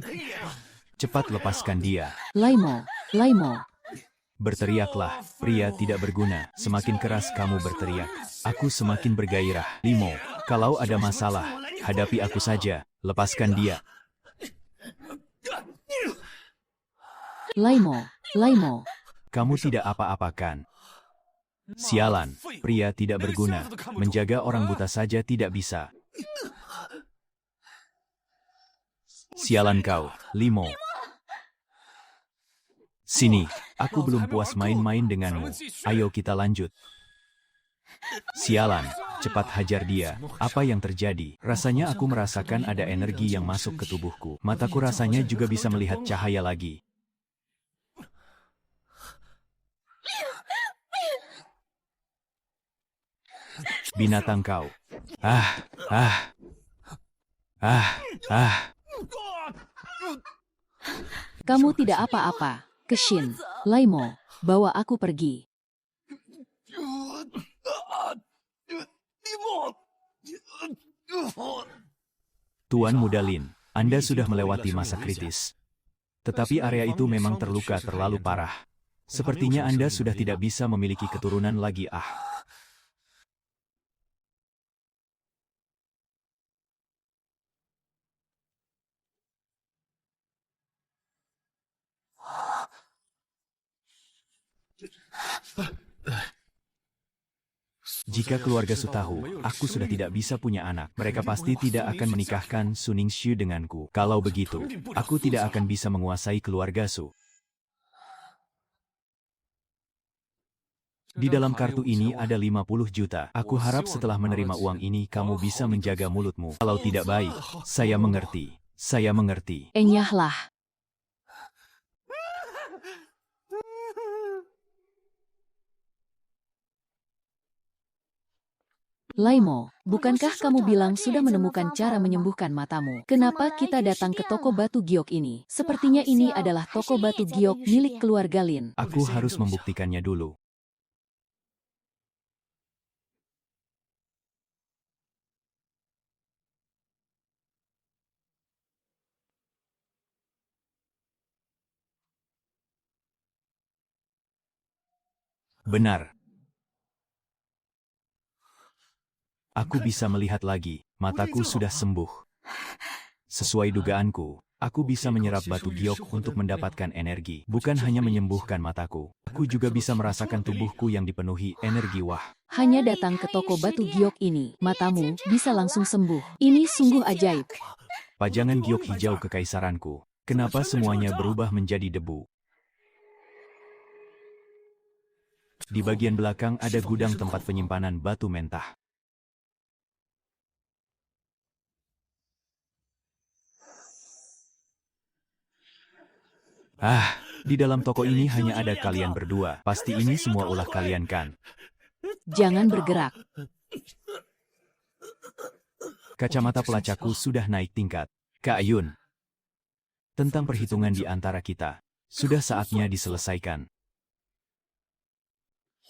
Cepat lepaskan dia. Laimo. Berteriaklah, pria tidak berguna. Semakin keras kamu berteriak, aku semakin bergairah. Limo, kalau ada masalah, hadapi aku saja. Lepaskan dia. Laimo. Kamu tidak apa-apakan. Sialan, pria tidak berguna. Menjaga orang buta saja tidak bisa. Sialan kau, Limo. Sini, aku belum puas main-main denganmu. Ayo kita lanjut. Sialan, cepat hajar dia. Apa yang terjadi? Rasanya aku merasakan ada energi yang masuk ke tubuhku. Mataku rasanya juga bisa melihat cahaya lagi. Binatang kau. Kamu tidak apa-apa. Kechin, Laimo, bawa aku pergi. Tuan Muda Lin, Anda sudah melewati masa kritis. Tetapi area itu memang terluka terlalu parah. Sepertinya Anda sudah tidak bisa memiliki keturunan lagi. Jika keluarga Su tahu, aku sudah tidak bisa punya anak. Mereka pasti tidak akan menikahkan Su Ningsu denganku. Kalau begitu, aku tidak akan bisa menguasai keluarga Su. Di dalam kartu ini ada 50 juta. Aku harap setelah menerima uang ini kamu bisa menjaga mulutmu. Kalau tidak baik, saya mengerti. Saya mengerti. Enyahlah. Laimo, bukankah kamu bilang sudah menemukan cara menyembuhkan matamu? Kenapa kita datang ke toko batu giok ini? Sepertinya ini adalah toko batu giok milik keluarga Lin. Aku harus membuktikannya dulu. Benar. Aku bisa melihat lagi, mataku sudah sembuh. Sesuai dugaanku, aku bisa menyerap batu giok untuk mendapatkan energi. Bukan hanya menyembuhkan mataku, aku juga bisa merasakan tubuhku yang dipenuhi energi wah. Hanya datang ke toko batu giok ini, matamu bisa langsung sembuh. Ini sungguh ajaib. Pajangan giok hijau kekaisaranku. Kenapa semuanya berubah menjadi debu? Di bagian belakang ada gudang tempat penyimpanan batu mentah. Di dalam toko ini hanya ada kalian berdua. Pasti ini semua ulah kalian kan? Jangan bergerak. Kacamata pelacakku sudah naik tingkat. Kak Yun. Tentang perhitungan di antara kita. Sudah saatnya diselesaikan.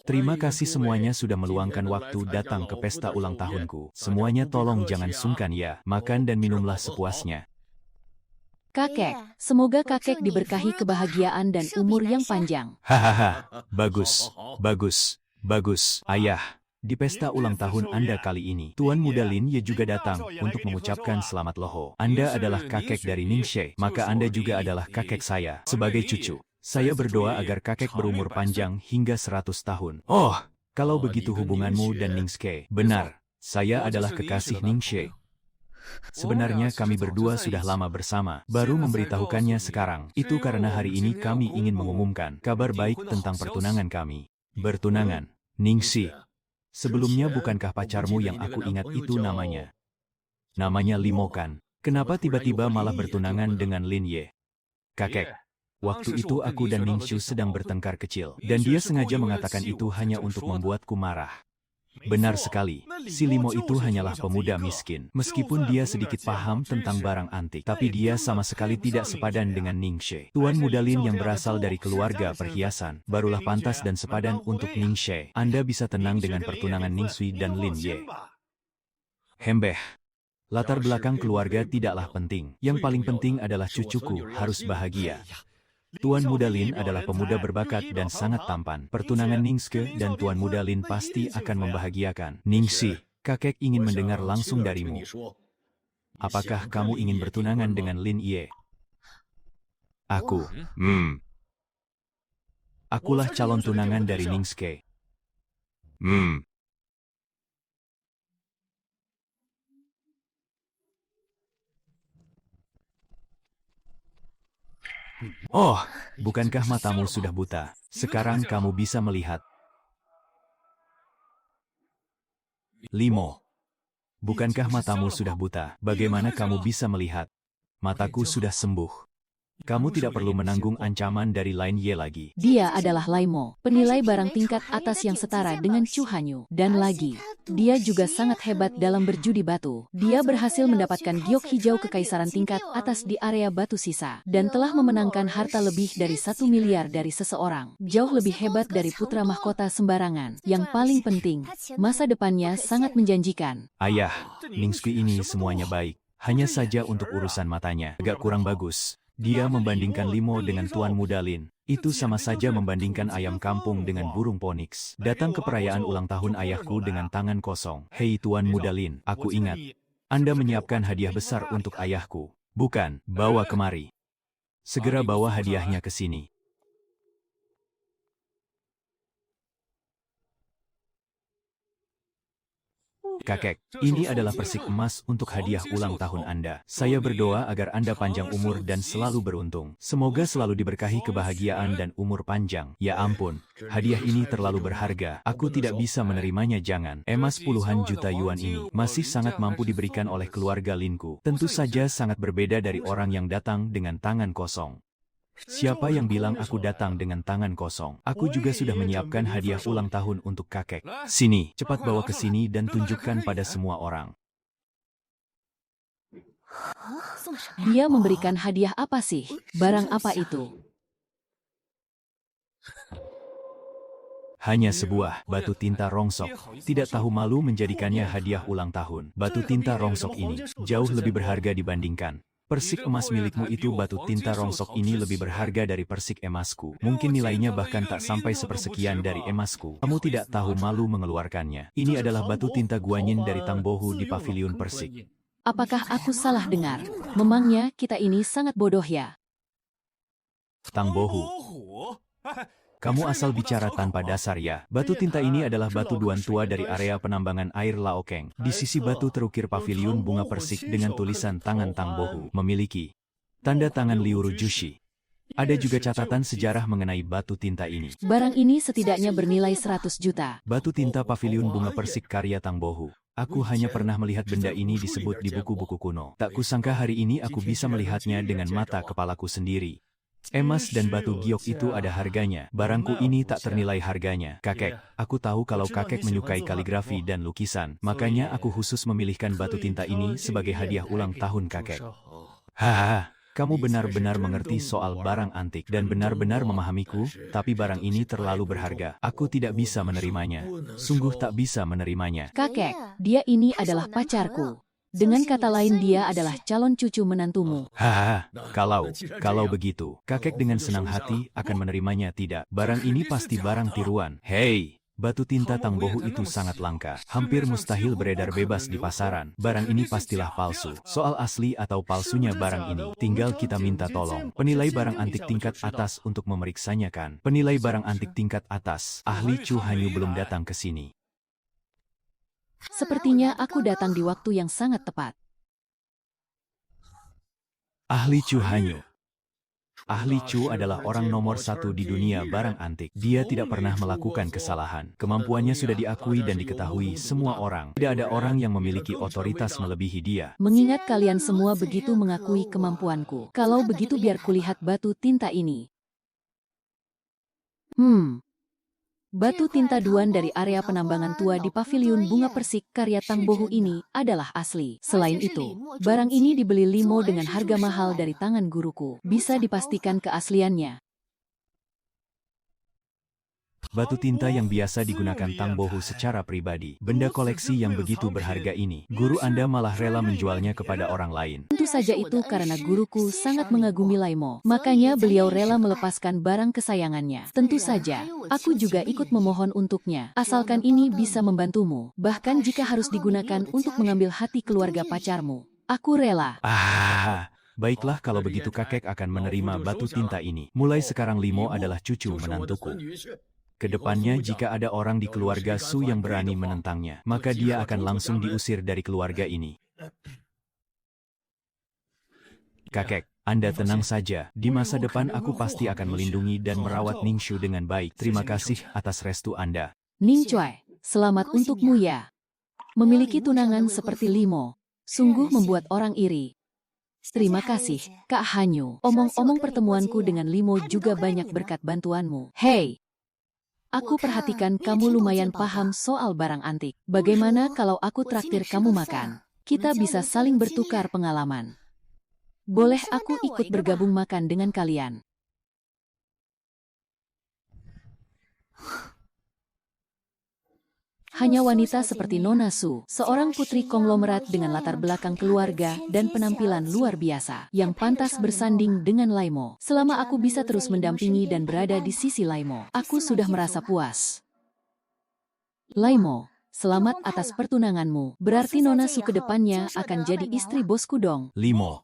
Terima kasih semuanya sudah meluangkan waktu datang ke pesta ulang tahunku. Semuanya tolong jangan sungkan ya. Makan dan minumlah sepuasnya. Kakek, semoga kakek diberkahi kebahagiaan dan umur yang panjang. Hahaha, bagus, bagus, bagus. Ayah, di pesta ulang tahun Anda kali ini, Tuan Muda Lin Ye juga datang untuk mengucapkan selamat loho. Anda adalah kakek dari Ningshe, maka Anda juga adalah kakek saya. Sebagai cucu, saya berdoa agar kakek berumur panjang hingga 100 tahun. Oh, kalau begitu hubunganmu dan Ningske, benar, saya adalah kekasih Ningshe. Sebenarnya kami berdua sudah lama bersama, baru memberitahukannya sekarang. Itu karena hari ini kami ingin mengumumkan kabar baik tentang pertunangan kami. Bertunangan, Ningsi. Sebelumnya bukankah pacarmu yang aku ingat itu namanya? Namanya Limo kan? Kenapa tiba-tiba malah bertunangan dengan Lin Ye? Kakek, waktu itu aku dan Ningshu sedang bertengkar kecil, dan dia sengaja mengatakan itu hanya untuk membuatku marah. Benar sekali, si Limo itu hanyalah pemuda miskin. Meskipun dia sedikit paham tentang barang antik, tapi dia sama sekali tidak sepadan dengan Ningshe. Tuan Muda Lin yang berasal dari keluarga perhiasan, barulah pantas dan sepadan untuk Ningshe. Anda bisa tenang dengan pertunangan Ningsui dan Lin Ye. Hembeh. Latar belakang keluarga tidaklah penting. Yang paling penting adalah cucuku harus bahagia. Tuan Muda Lin adalah pemuda berbakat dan sangat tampan. Pertunangan Ningske dan Tuan Muda Lin pasti akan membahagiakan. Ningsi, kakek ingin mendengar langsung darimu. Apakah kamu ingin bertunangan dengan Lin Ye? Aku, Akulah calon tunangan dari Ningske. Oh, bukankah matamu sudah buta? Sekarang kamu bisa melihat. Limo, bukankah matamu sudah buta? Bagaimana kamu bisa melihat? Mataku sudah sembuh. Kamu tidak perlu menanggung ancaman dari Lin Ye lagi. Dia adalah Laimo, penilai barang tingkat atas yang setara dengan Chu Hanyu. Dan lagi, dia juga sangat hebat dalam berjudi batu. Dia berhasil mendapatkan giok hijau kekaisaran tingkat atas di area batu sisa, dan telah memenangkan harta lebih dari 1 miliar dari seseorang. Jauh lebih hebat dari putra mahkota sembarangan. Yang paling penting, masa depannya sangat menjanjikan. Ayah, Ningski ini semuanya baik. Hanya saja untuk urusan matanya, agak kurang bagus. Dia membandingkan Limo dengan Tuan Muda Lin. Itu sama saja membandingkan ayam kampung dengan burung phoenix. Datang ke perayaan ulang tahun ayahku dengan tangan kosong. Hei Tuan Muda Lin, aku ingat. Anda menyiapkan hadiah besar untuk ayahku. Bukan, bawa kemari. Segera bawa hadiahnya ke sini. Kakek, ini adalah persik emas untuk hadiah ulang tahun Anda. Saya berdoa agar Anda panjang umur dan selalu beruntung. Semoga selalu diberkahi kebahagiaan dan umur panjang. Ya ampun, hadiah ini terlalu berharga. Aku tidak bisa menerimanya. Jangan. Emas puluhan juta yuan ini masih sangat mampu diberikan oleh keluarga Linku. Tentu saja sangat berbeda dari orang yang datang dengan tangan kosong. Siapa yang bilang aku datang dengan tangan kosong? Aku juga sudah menyiapkan hadiah ulang tahun untuk kakek. Sini, cepat bawa ke sini dan tunjukkan pada semua orang. Dia memberikan hadiah apa sih? Barang apa itu? Hanya sebuah batu tinta rongsok. Tidak tahu malu menjadikannya hadiah ulang tahun. Batu tinta rongsok ini jauh lebih berharga dibandingkan persik emas milikmu itu. Batu tinta rongsok ini lebih berharga dari persik emasku. Mungkin nilainya bahkan tak sampai sepersekian dari emasku. Kamu tidak tahu malu mengeluarkannya. Ini adalah batu tinta guanyin dari Tang Bohu di paviliun persik. Apakah aku salah dengar? Memangnya kita ini sangat bodoh ya? Tang Bohu, kamu asal bicara tanpa dasar ya. Batu tinta ini adalah batu duan tua dari area penambangan air Laokeng. Di sisi batu terukir paviliun bunga persik dengan tulisan tangan Tang Bohu. Memiliki tanda tangan Liu Rujushi. Ada juga catatan sejarah mengenai batu tinta ini. Barang ini setidaknya bernilai 100 juta. Batu tinta paviliun bunga persik karya Tang Bohu. Aku hanya pernah melihat benda ini disebut di buku-buku kuno. Tak kusangka hari ini aku bisa melihatnya dengan mata kepalaku sendiri. Emas dan batu giok itu ada harganya. Barangku ini tak ternilai harganya. Kakek, aku tahu kalau kakek menyukai kaligrafi dan lukisan. Makanya aku khusus memilihkan batu tinta ini sebagai hadiah ulang tahun kakek. Hahaha, kamu benar-benar mengerti soal barang antik dan benar-benar memahamiku, tapi barang ini terlalu berharga. Aku tidak bisa menerimanya. Sungguh tak bisa menerimanya. Kakek, dia ini adalah pacarku. Dengan kata lain dia adalah calon cucu menantumu. Hahaha, kalau begitu, kakek dengan senang hati akan menerimanya. Tidak, barang ini pasti barang tiruan. Hei, batu tinta Tang Bohu itu sangat langka. Hampir mustahil beredar bebas di pasaran. Barang ini pastilah palsu. Soal asli atau palsunya barang ini, tinggal kita minta tolong penilai barang antik tingkat atas untuk memeriksanya kan. Penilai barang antik tingkat atas, ahli Chu Hanyu belum datang ke sini. Sepertinya aku datang di waktu yang sangat tepat. Ahli Chu Hanyu. Ahli Chu adalah orang nomor 1 di dunia barang antik. Dia tidak pernah melakukan kesalahan. Kemampuannya sudah diakui dan diketahui semua orang. Tidak ada orang yang memiliki otoritas melebihi dia. Mengingat kalian semua begitu mengakui kemampuanku. Kalau begitu biar kulihat batu tinta ini. Batu tinta duan dari area penambangan tua di paviliun bunga persik karya Tang Bohu ini adalah asli. Selain itu, barang ini dibeli Limo dengan harga mahal dari tangan guruku. Bisa dipastikan keasliannya. Batu tinta yang biasa digunakan Tang Bohu secara pribadi. Benda koleksi yang begitu berharga ini, guru Anda malah rela menjualnya kepada orang lain. Tentu saja itu karena guruku sangat mengagumi Laimo. Makanya beliau rela melepaskan barang kesayangannya. Tentu saja, aku juga ikut memohon untuknya. Asalkan ini bisa membantumu. Bahkan jika harus digunakan untuk mengambil hati keluarga pacarmu. Aku rela. Baiklah kalau begitu kakek akan menerima batu tinta ini. Mulai sekarang Limo adalah cucu menantuku. Kedepannya jika ada orang di keluarga Su yang berani menentangnya, maka dia akan langsung diusir dari keluarga ini. Kakek, Anda tenang saja. Di masa depan aku pasti akan melindungi dan merawat Ningshu dengan baik. Terima kasih atas restu Anda. Ning Choi, selamat untukmu ya. Memiliki tunangan seperti Limo, sungguh membuat orang iri. Terima kasih, Kak Hanyu. Omong-omong pertemuanku dengan Limo juga banyak berkat bantuanmu. Hei! Aku perhatikan kamu lumayan paham soal barang antik. Bagaimana kalau aku traktir kamu makan? Kita bisa saling bertukar pengalaman. Boleh aku ikut bergabung makan dengan kalian? Hanya wanita seperti Nona Su, seorang putri konglomerat dengan latar belakang keluarga dan penampilan luar biasa, yang pantas bersanding dengan Laimo. Selama aku bisa terus mendampingi dan berada di sisi Laimo, aku sudah merasa puas. Laimo, selamat atas pertunanganmu. Berarti Nona Su ke depannya akan jadi istri bosku dong. Limo,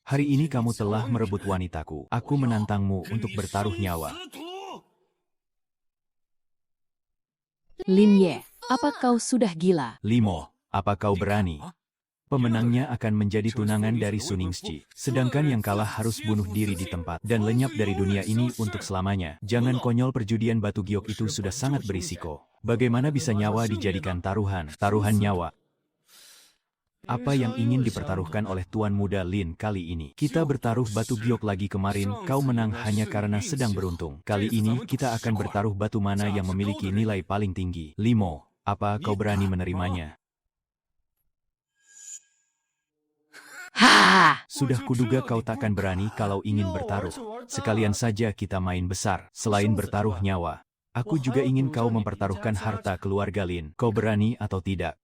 hari ini kamu telah merebut wanitaku. Aku menantangmu untuk bertaruh nyawa. Lin Ye, Apa kau sudah gila? Limo, apa kau berani? Pemenangnya akan menjadi tunangan dari Suningschi. Sedangkan yang kalah harus bunuh diri di tempat dan lenyap dari dunia ini untuk selamanya. Jangan konyol, perjudian batu giok itu sudah sangat berisiko. Bagaimana bisa nyawa dijadikan taruhan? Taruhan nyawa. Apa yang ingin dipertaruhkan oleh Tuan Muda Lin kali ini? Kita bertaruh batu giok lagi, kemarin kau menang hanya karena sedang beruntung. Kali ini kita akan bertaruh batu mana yang memiliki nilai paling tinggi. Limo, apa kau berani menerimanya? Ha! Sudah kuduga kau takkan berani kalau ingin bertaruh. Sekalian saja kita main besar. Selain bertaruh nyawa, aku juga ingin kau mempertaruhkan harta keluarga Lin. Kau berani atau tidak?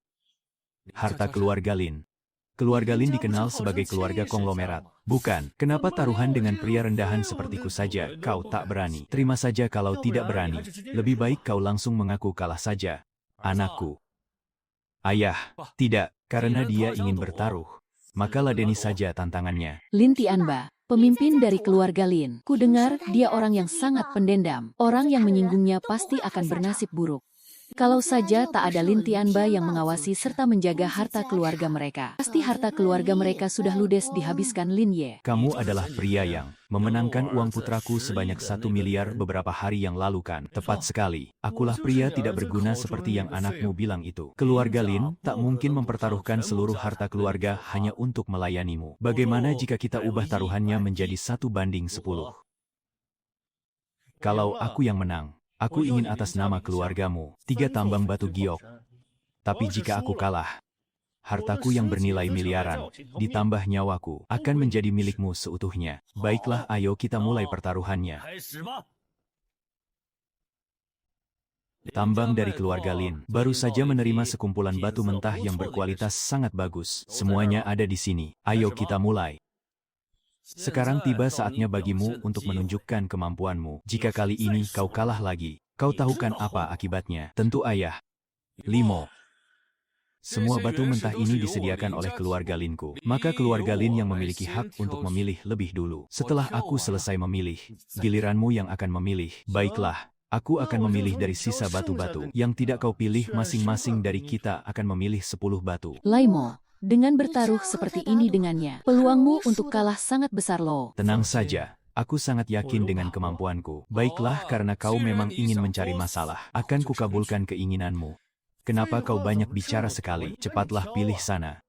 Harta keluarga Lin. Keluarga Lin dikenal sebagai keluarga konglomerat. Bukan, kenapa taruhan dengan pria rendahan sepertiku saja kau tak berani? Terima saja kalau tidak berani. Lebih baik kau langsung mengaku kalah saja. Anakku. Ayah, tidak, karena dia ingin bertaruh. Maka ladeni saja tantangannya. Lin Tianba, pemimpin dari keluarga Lin. Ku dengar dia orang yang sangat pendendam. Orang yang menyinggungnya pasti akan bernasib buruk. Kalau saja tak ada Lin Tianba yang mengawasi serta menjaga harta keluarga mereka, pasti harta keluarga mereka sudah ludes dihabiskan Lin Ye. Kamu adalah pria yang memenangkan uang putraku sebanyak 1 miliar beberapa hari yang lalu, kan? Tepat sekali. Akulah pria tidak berguna seperti yang anakmu bilang itu. Keluarga Lin tak mungkin mempertaruhkan seluruh harta keluarga hanya untuk melayanimu. Bagaimana jika kita ubah taruhannya menjadi 1:10? Kalau aku yang menang, aku ingin atas nama keluargamu 3 tambang batu giok. Tapi jika aku kalah, hartaku yang bernilai miliaran, ditambah nyawaku, akan menjadi milikmu seutuhnya. Baiklah, ayo kita mulai pertaruhannya. Tambang dari keluarga Lin baru saja menerima sekumpulan batu mentah yang berkualitas sangat bagus. Semuanya ada di sini. Ayo kita mulai. Sekarang tiba saatnya bagimu untuk menunjukkan kemampuanmu. Jika kali ini kau kalah lagi, kau tahu kan apa akibatnya? Tentu ayah. Limo. Semua batu mentah ini disediakan oleh keluarga Linku. Maka keluarga Lin yang memiliki hak untuk memilih lebih dulu. Setelah aku selesai memilih, giliranmu yang akan memilih. Baiklah, aku akan memilih dari sisa batu-batu. Yang tidak kau pilih, masing-masing dari kita akan memilih 10 batu. Laimo, dengan bertaruh seperti ini dengannya, peluangmu untuk kalah sangat besar loh. Tenang saja, aku sangat yakin dengan kemampuanku. Baiklah, karena kau memang ingin mencari masalah, akan kukabulkan keinginanmu. Kenapa kau banyak bicara sekali? Cepatlah pilih sana.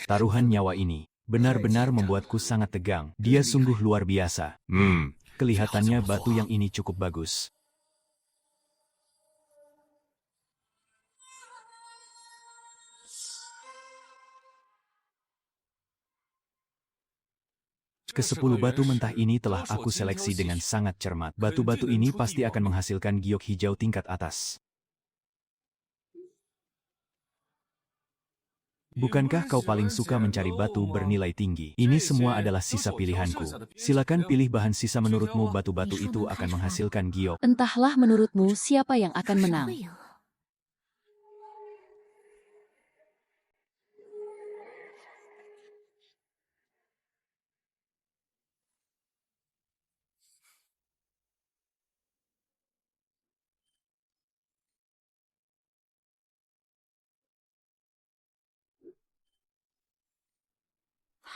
Taruhan nyawa ini benar-benar membuatku sangat tegang. Dia sungguh luar biasa. Kelihatannya batu yang ini cukup bagus. Ke-10 batu mentah ini telah aku seleksi dengan sangat cermat. Batu-batu ini pasti akan menghasilkan giok hijau tingkat atas. Bukankah kau paling suka mencari batu bernilai tinggi? Ini semua adalah sisa pilihanku. Silakan pilih bahan sisa menurutmu batu-batu itu akan menghasilkan giok. Entahlah menurutmu siapa yang akan menang.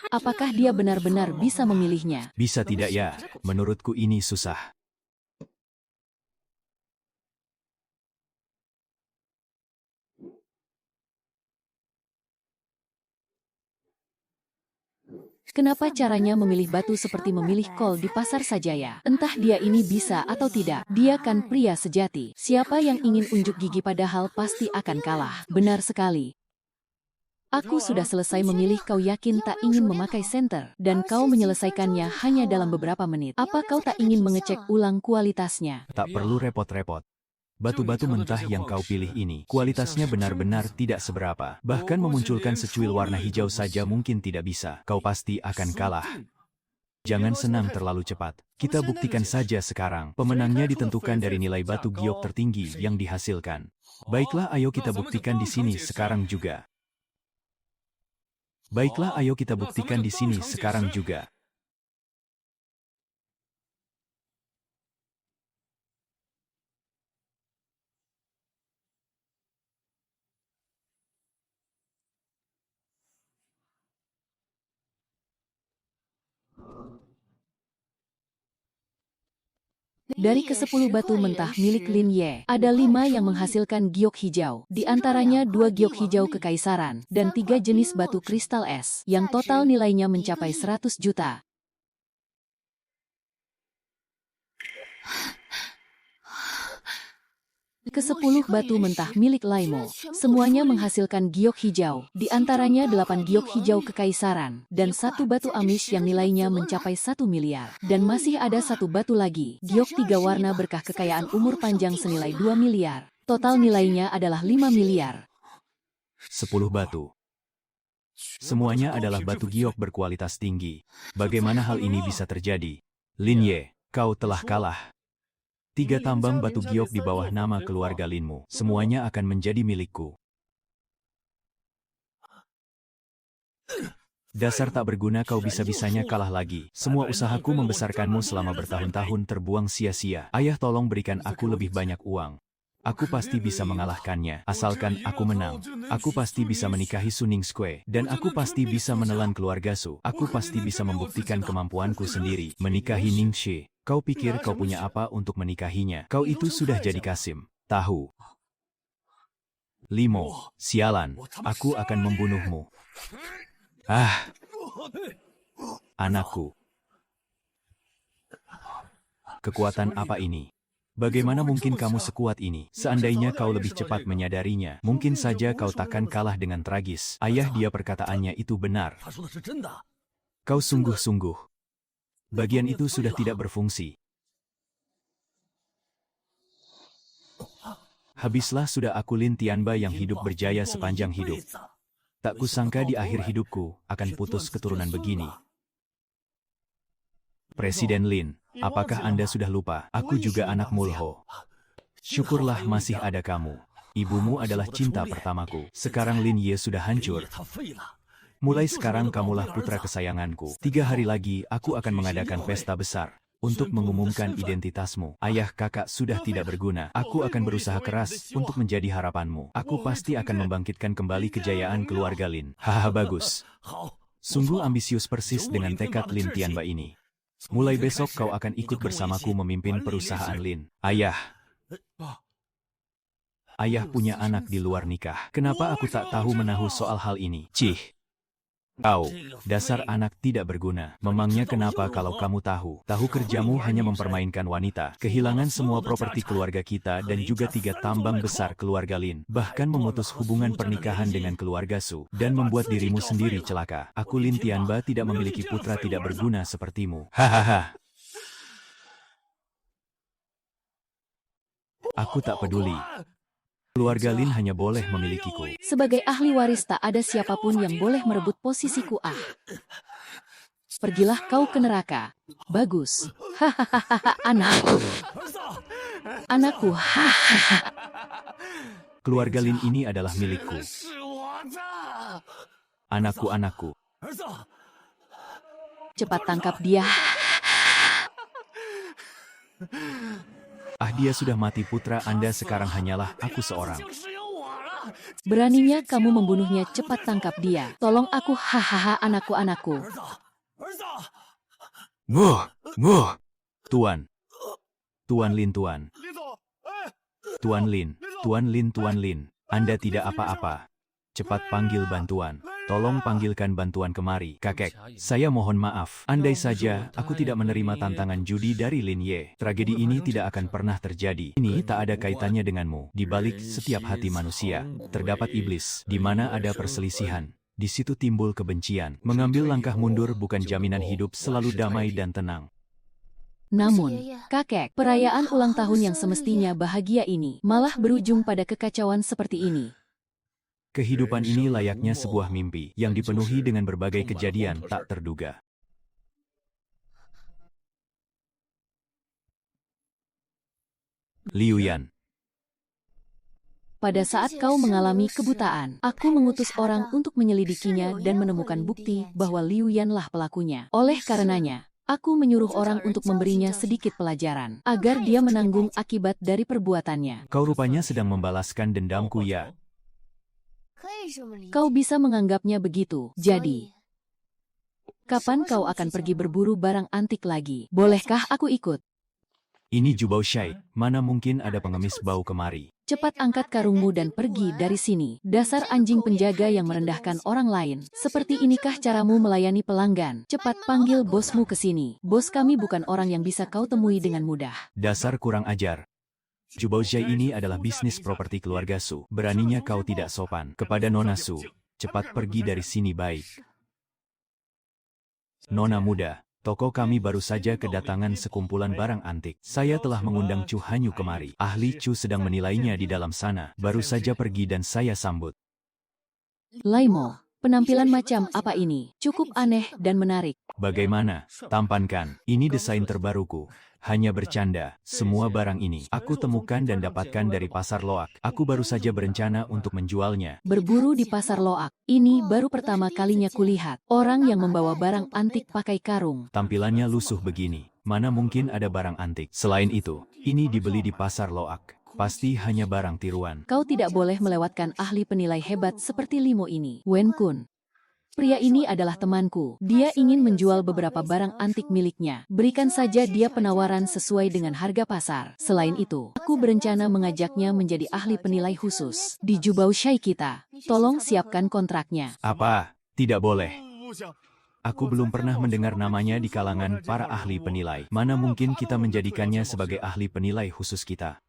Apakah dia benar-benar bisa memilihnya? Bisa tidak ya? Menurutku ini susah. Kenapa caranya memilih batu seperti memilih kol di pasar saja ya? Entah dia ini bisa atau tidak. Dia kan pria sejati. Siapa yang ingin unjuk gigi padahal pasti akan kalah. Benar sekali. Aku sudah selesai memilih. Kau yakin tak ingin memakai senter? Dan kau menyelesaikannya hanya dalam beberapa menit. Apa kau tak ingin mengecek ulang kualitasnya? Tak perlu repot-repot. Batu-batu mentah yang kau pilih ini, kualitasnya benar-benar tidak seberapa. Bahkan memunculkan secuil warna hijau saja mungkin tidak bisa. Kau pasti akan kalah. Jangan senang terlalu cepat. Kita buktikan saja sekarang. Pemenangnya ditentukan dari nilai batu giok tertinggi yang dihasilkan. Baiklah, ayo kita buktikan di sini sekarang juga. Baiklah, ayo kita buktikan di sini sekarang juga. Dari ke-10 batu mentah milik Lin Ye, ada 5 yang menghasilkan giok hijau. Di antaranya 2 giok hijau kekaisaran, dan 3 jenis batu kristal es, yang total nilainya mencapai 100 juta. Ke-10 batu mentah milik Laimo, semuanya menghasilkan giok hijau, di antaranya 8 giok hijau kekaisaran, dan 1 batu amis yang nilainya mencapai 1 miliar. Dan masih ada 1 batu lagi, giok 3 warna berkah kekayaan umur panjang senilai 2 miliar. Total nilainya adalah 5 miliar. 10 batu. Semuanya adalah batu giok berkualitas tinggi. Bagaimana hal ini bisa terjadi? Lin Ye, kau telah kalah. 3 tambang batu giok di bawah nama keluarga Linmu, semuanya akan menjadi milikku. Dasar tak berguna, kau bisa-bisanya kalah lagi. Semua usahaku membesarkanmu selama bertahun-tahun terbuang sia-sia. Ayah, tolong berikan aku lebih banyak uang. Aku pasti bisa mengalahkannya, asalkan aku menang. Aku pasti bisa menikahi Su Ningsque, dan aku pasti bisa menelan keluarga Su. Aku pasti bisa membuktikan kemampuanku sendiri, menikahi Ningxi. Kau pikir kau punya apa untuk menikahinya? Kau itu sudah jadi Kasim. Tahu. Limo, sialan, aku akan membunuhmu. Ah, anakku. Kekuatan apa ini? Bagaimana mungkin kamu sekuat ini? Seandainya kau lebih cepat menyadarinya, mungkin saja kau takkan kalah dengan tragis. Ayah, dia perkataannya itu benar. Kau sungguh-sungguh. Bagian itu sudah tidak berfungsi. Habislah sudah aku Lin Tianba yang hidup berjaya sepanjang hidup. Tak kusangka di akhir hidupku akan putus keturunan begini. Presiden Lin, apakah Anda sudah lupa? Aku juga anak Mulho. Syukurlah masih ada kamu. Ibumu adalah cinta pertamaku. Sekarang Lin Ye sudah hancur. Mulai sekarang kamulah putra kesayanganku. 3 hari lagi aku akan mengadakan pesta besar untuk mengumumkan identitasmu. Ayah, kakak sudah tidak berguna. Aku akan berusaha keras untuk menjadi harapanmu. Aku pasti akan membangkitkan kembali kejayaan keluarga Lin. Haha, bagus. Sungguh ambisius persis dengan tekad Lin Tianba ini. Mulai besok kau akan ikut bersamaku memimpin perusahaan Lin. Ayah. Ayah punya anak di luar nikah. Kenapa aku tak tahu-menahu soal hal ini? Cih. Kau, dasar anak tidak berguna. Memangnya kenapa kalau kamu tahu? Tahu kerjamu hanya mempermainkan wanita, kehilangan semua properti keluarga kita dan juga 3 tambang besar keluarga Lin. Bahkan memutus hubungan pernikahan dengan keluarga Su, dan membuat dirimu sendiri celaka. Aku Lin Tianba tidak memiliki putra tidak berguna sepertimu. Hahaha. Aku tak peduli. Keluarga Lin hanya boleh memilikiku. Sebagai ahli waris tak ada siapapun yang boleh merebut posisiku. Pergilah kau ke neraka. Bagus. Hahaha, anakku. Anakku, hahaha. Keluarga Lin ini adalah milikku. Anakku. Cepat tangkap dia. Ah, dia sudah mati. Putra Anda sekarang hanyalah aku seorang. Beraninya kamu membunuhnya, cepat tangkap dia. Tolong aku, hahaha, anakku. Tuan. Tuan Lin, Tuan. Tuan Lin. Anda tidak apa-apa. Cepat panggil bantuan. Tolong panggilkan bantuan kemari. Kakek, saya mohon maaf. Andai saja aku tidak menerima tantangan judi dari Lin Ye, tragedi ini tidak akan pernah terjadi. Ini tak ada kaitannya denganmu. Di balik setiap hati manusia, terdapat iblis. Di mana ada perselisihan, di situ timbul kebencian. Mengambil langkah mundur bukan jaminan hidup selalu damai dan tenang. Namun, kakek, perayaan ulang tahun yang semestinya bahagia ini malah berujung pada kekacauan seperti ini. Kehidupan ini layaknya sebuah mimpi yang dipenuhi dengan berbagai kejadian tak terduga. Liu Yan. Pada saat kau mengalami kebutaan, aku mengutus orang untuk menyelidikinya dan menemukan bukti bahwa Liu Yanlah pelakunya. Oleh karenanya, aku menyuruh orang untuk memberinya sedikit pelajaran, agar dia menanggung akibat dari perbuatannya. Kau rupanya sedang membalaskan dendamku ya. Kau bisa menganggapnya begitu. Jadi, kapan kau akan pergi berburu barang antik lagi? Bolehkah aku ikut? Ini Jubao Shai, mana mungkin ada pengemis bau kemari. Cepat angkat karungmu dan pergi dari sini. Dasar anjing penjaga yang merendahkan orang lain. Seperti inikah caramu melayani pelanggan? Cepat panggil bosmu ke sini. Bos kami bukan orang yang bisa kau temui dengan mudah. Dasar kurang ajar. Jubao Shai ini adalah bisnis properti keluarga Su. Beraninya kau tidak sopan kepada Nona Su. Cepat pergi dari sini baik. Nona muda. Toko kami baru saja kedatangan sekumpulan barang antik. Saya telah mengundang Chu Hanyu kemari. Ahli Chu sedang menilainya di dalam sana. Baru saja pergi dan saya sambut. Laimo, penampilan macam apa ini? Cukup aneh dan menarik. Bagaimana? Tampankan. Ini desain terbaruku. Hanya bercanda. Semua barang ini aku temukan dan dapatkan dari pasar Loak. Aku baru saja berencana untuk menjualnya. Berburu di pasar Loak. Ini baru pertama kalinya kulihat. Orang yang membawa barang antik pakai karung. Tampilannya lusuh begini. Mana mungkin ada barang antik. Selain itu, ini dibeli di pasar Loak. Pasti hanya barang tiruan. Kau tidak boleh melewatkan ahli penilai hebat seperti Limo ini. Wen Kun. Pria ini adalah temanku. Dia ingin menjual beberapa barang antik miliknya. Berikan saja dia penawaran sesuai dengan harga pasar. Selain itu, aku berencana mengajaknya menjadi ahli penilai khusus di Jubao Shai kita. Tolong siapkan kontraknya. Apa? Tidak boleh. Aku belum pernah mendengar namanya di kalangan para ahli penilai. Mana mungkin kita menjadikannya sebagai ahli penilai khusus kita.